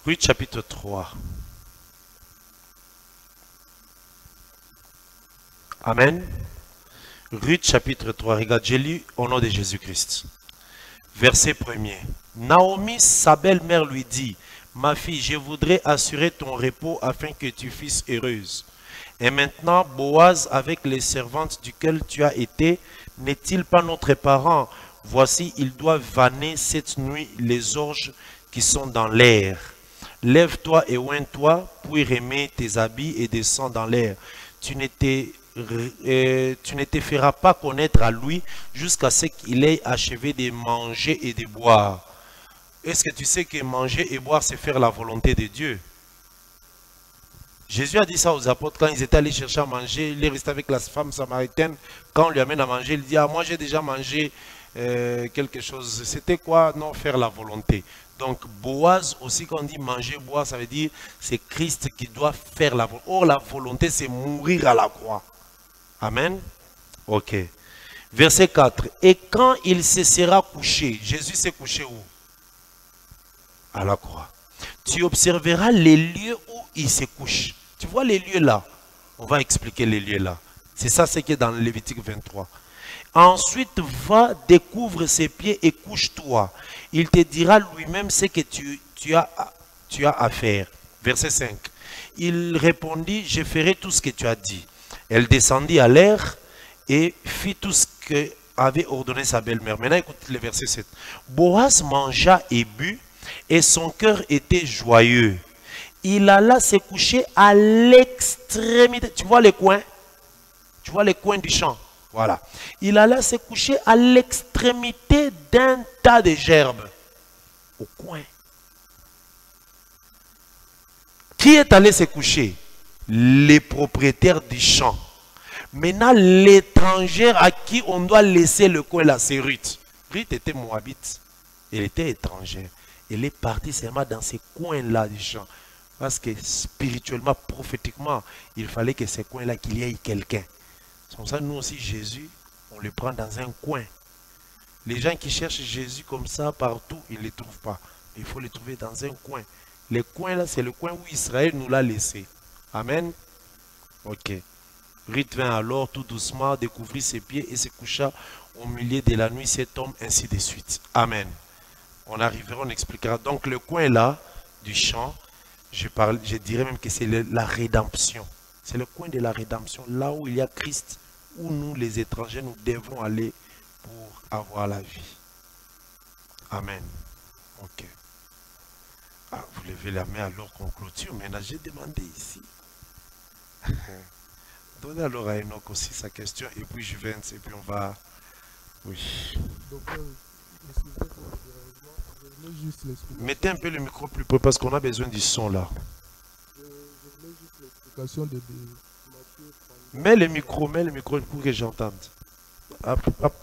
Ruth chapitre 3. Amen. Ruth chapitre 3. Regarde, j'ai lu au nom de Jésus-Christ. Verset 1er. Naomi, sa belle-mère, lui dit: ma fille, je voudrais assurer ton repos afin que tu fusses heureuse. Et maintenant, Boaz, avec les servantes duquel tu as été, n'est-il pas notre parent? Voici, il doit vanner cette nuit les orges qui sont dans l'air. Lève-toi et oins-toi, puis remets tes habits et descends dans l'air. Tu ne te feras pas connaître à lui jusqu'à ce qu'il ait achevé de manger et de boire. Est-ce que tu sais que manger et boire, c'est faire la volonté de Dieu? Jésus a dit ça aux apôtres quand ils étaient allés chercher à manger. Il est resté avec la femme samaritaine. Quand on lui amène à manger, il dit: ah, moi j'ai déjà mangé quelque chose. C'était quoi? Non, faire la volonté. Donc Boaz aussi, quand on dit manger, boire, ça veut dire c'est Christ qui doit faire la volonté. Or la volonté, c'est mourir à la croix. Amen. Ok. Verset 4. Et quand il se sera couché, Jésus s'est couché où? À la croix. Tu observeras les lieux où il se couche. Tu vois les lieux là? On va expliquer les lieux là. C'est ça ce qui est dans Lévitique 23. Ensuite, va, découvre ses pieds et couche-toi. Il te dira lui-même ce que tu as à faire. Verset 5. Il répondit: je ferai tout ce que tu as dit. Elle descendit à l'air et fit tout ce qu'avait ordonné sa belle-mère. Maintenant, écoute le verset 7. Boaz mangea et but, et son cœur était joyeux. Il alla se coucher à l'extrémité. Tu vois les coins? Tu vois les coins du champ? Voilà. Il alla se coucher à l'extrémité d'un tas de gerbes. Au coin. Qui est allé se coucher? Les propriétaires du champ. Maintenant, l'étrangère à qui on doit laisser le coin là, c'est Ruth. Ruth était moabite. Elle était étrangère. Elle est partie seulement dans ces coins-là du champ. Parce que spirituellement, prophétiquement, il fallait que ces coins-là, qu'il y ait quelqu'un. C'est comme ça, nous aussi, Jésus, on le prend dans un coin. Les gens qui cherchent Jésus comme ça partout, ils ne les trouvent pas. Il faut les trouver dans un coin. Les coins là, c'est le coin où Israël nous l'a laissé. Amen. Ok. Ruth vint alors tout doucement, découvrit ses pieds et se coucha au milieu de la nuit cet homme, ainsi de suite. Amen. On arrivera, on expliquera. Donc le coin là, du champ, je dirais même que c'est la rédemption. C'est le coin de la rédemption, là où il y a Christ, où nous les étrangers, nous devons aller pour avoir la vie. Amen. Ok. Ah, vous levez la main alors qu'on clôture. Maintenant, j'ai demandé ici. Donnez alors à Enoch aussi sa question et puis je vais et puis on va... Oui. Mettez un peu le micro plus près parce qu'on a besoin du son là. Mets le micro pour que j'entende.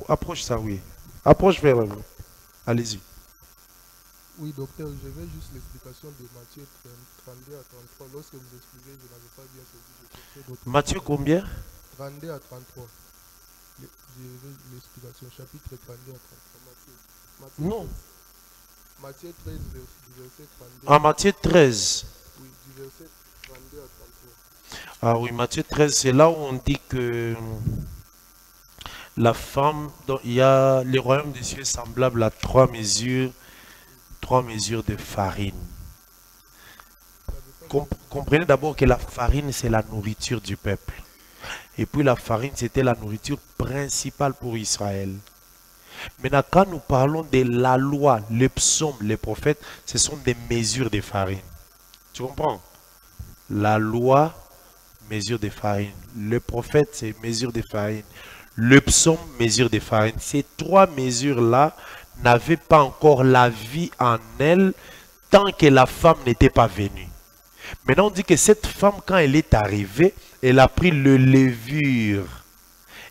Approche ça, oui. Approche vers vous. Allez-y. Oui, docteur, je veux juste l'explication de Matthieu 32 à 33. Lorsque vous expliquez, je n'avais pas bien saisi. Matthieu combien? 32 à 33. Je veux l'explication, chapitre 32 à 33. Matthieu Non. 13. Matthieu 13, du verset 32. Ah, Matthieu 13. Oui, du verset 32 à 33. Ah oui, Matthieu 13, c'est là où on dit que la femme, donc, il y a le royaume des cieux semblable à trois mesures de farine. Comprenez d'abord que la farine, c'est la nourriture du peuple. Et puis la farine, c'était la nourriture principale pour Israël. Maintenant, quand nous parlons de la loi, les psaumes, les prophètes, ce sont des mesures de farine. Tu comprends? La loi, mesure de farine. Le prophète, c'est mesure de farine. Le psaume, mesure de farine. Ces trois mesures-là n'avaient pas encore la vie en elle tant que la femme n'était pas venue. Maintenant, on dit que cette femme, quand elle est arrivée, elle a pris le levure.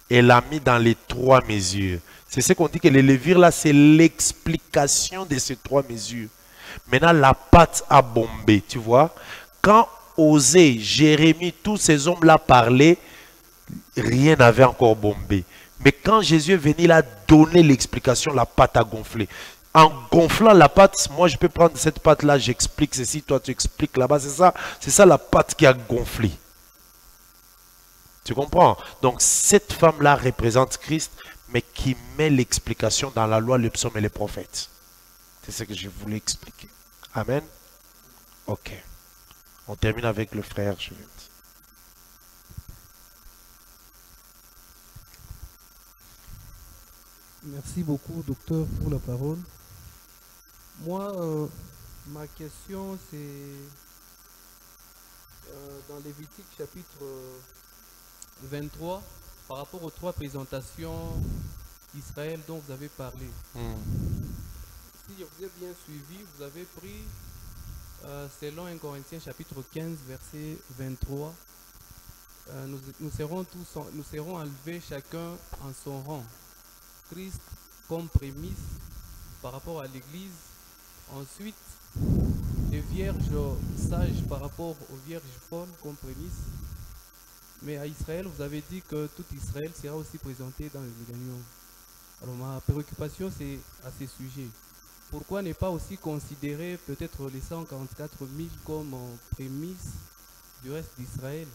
Elle l'a mis dans les trois mesures. C'est ce qu'on dit que les levures, là, c'est l'explication de ces trois mesures. Maintenant, la pâte a bombé, tu vois. Quand Osée, Jérémie, tous ces hommes-là parlaient, rien n'avait encore bombé. Mais quand Jésus est venu, il a donné l'explication, la pâte a gonflé. En gonflant la pâte, moi je peux prendre cette pâte-là, j'explique ceci, toi tu expliques là-bas, c'est ça la pâte qui a gonflé. Tu comprends? Donc cette femme-là représente Christ, mais qui met l'explication dans la loi, les psaumes et les prophètes. C'est ce que je voulais expliquer. Amen. Ok. On termine avec le frère. Merci beaucoup, docteur, pour la parole. Moi, ma question, c'est dans Lévitique chapitre 23, par rapport aux trois présentations d'Israël dont vous avez parlé. Si je vous ai bien suivi, vous avez pris, selon 1 Corinthiens chapitre 15, verset 23, nous serons enlevés chacun en son rang. Christ comme prémisse par rapport à l'Église. Ensuite, les vierges sages par rapport aux vierges folles comme prémisse. Mais à Israël, vous avez dit que tout Israël sera aussi présenté dans le millénium. Alors ma préoccupation, c'est à ce sujet. Pourquoi ne pas aussi considérer peut-être les 144 000 comme prémisse du reste d'Israël?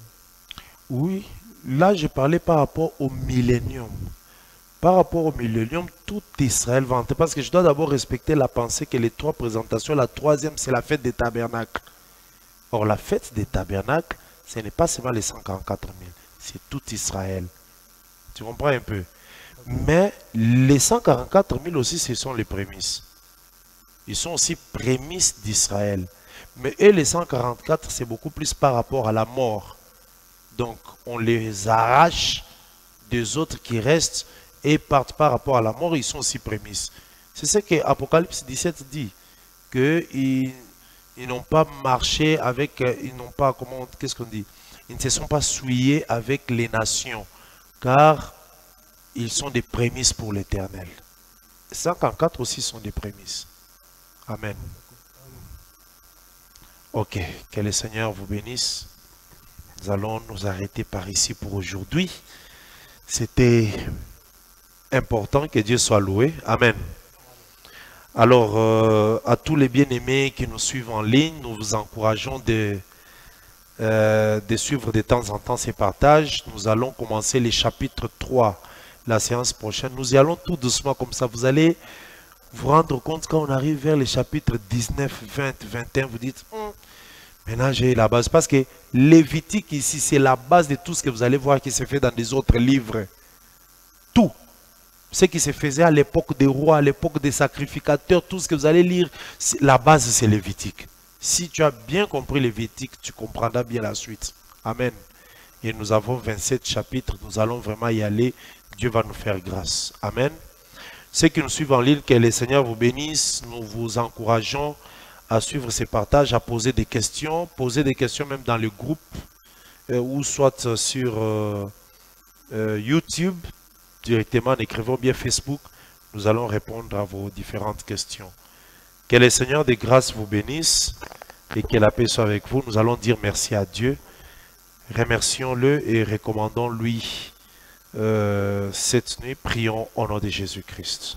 Oui, là je parlais par rapport au millénium. Par rapport au millénium, tout Israël va entrer. Parce que je dois d'abord respecter la pensée que les trois présentations, la troisième, c'est la fête des tabernacles. Or, la fête des tabernacles, ce n'est pas seulement les 144 000, c'est tout Israël. Tu comprends un peu? Mais les 144 000 aussi, ce sont les prémices. Ils sont aussi prémices d'Israël. Mais eux, les 144, c'est beaucoup plus par rapport à la mort. Donc, on les arrache des autres qui restent et partent par rapport à la mort, ils sont aussi prémices. C'est ce que Apocalypse 17 dit, qu'ils n'ont pas marché avec, ils n'ont pas, qu'est-ce qu'on dit? Ils ne se sont pas souillés avec les nations, car ils sont des prémices pour l'Éternel. 54 aussi sont des prémices. Amen. Ok, que le Seigneur vous bénisse. Nous allons nous arrêter par ici pour aujourd'hui. C'était important, que Dieu soit loué. Amen. Alors, à tous les bien-aimés qui nous suivent en ligne, nous vous encourageons de suivre de temps en temps ces partages. Nous allons commencer les chapitres 3 la séance prochaine. Nous y allons tout doucement comme ça. Vous allez vous rendre compte quand on arrive vers les chapitres 19, 20, 21, vous dites, maintenant j'ai la base. Parce que Lévitique ici, c'est la base de tout ce que vous allez voir qui se fait dans les autres livres. Tout. Ce qui se faisait à l'époque des rois, à l'époque des sacrificateurs, tout ce que vous allez lire, la base c'est Lévitique. Si tu as bien compris Lévitique, tu comprendras bien la suite. Amen. Et nous avons 27 chapitres, nous allons vraiment y aller. Dieu va nous faire grâce. Amen. Ceux qui nous suivent en ligne, que le Seigneur vous bénisse. Nous vous encourageons à suivre ces partages, à poser des questions même dans le groupe, ou soit sur YouTube, directement en écrivant bien Facebook. Nous allons répondre à vos différentes questions. Que le Seigneur de grâce vous bénisse et que la paix soit avec vous. Nous allons dire merci à Dieu. Remercions-le et recommandons-lui cette nuit. Prions au nom de Jésus-Christ.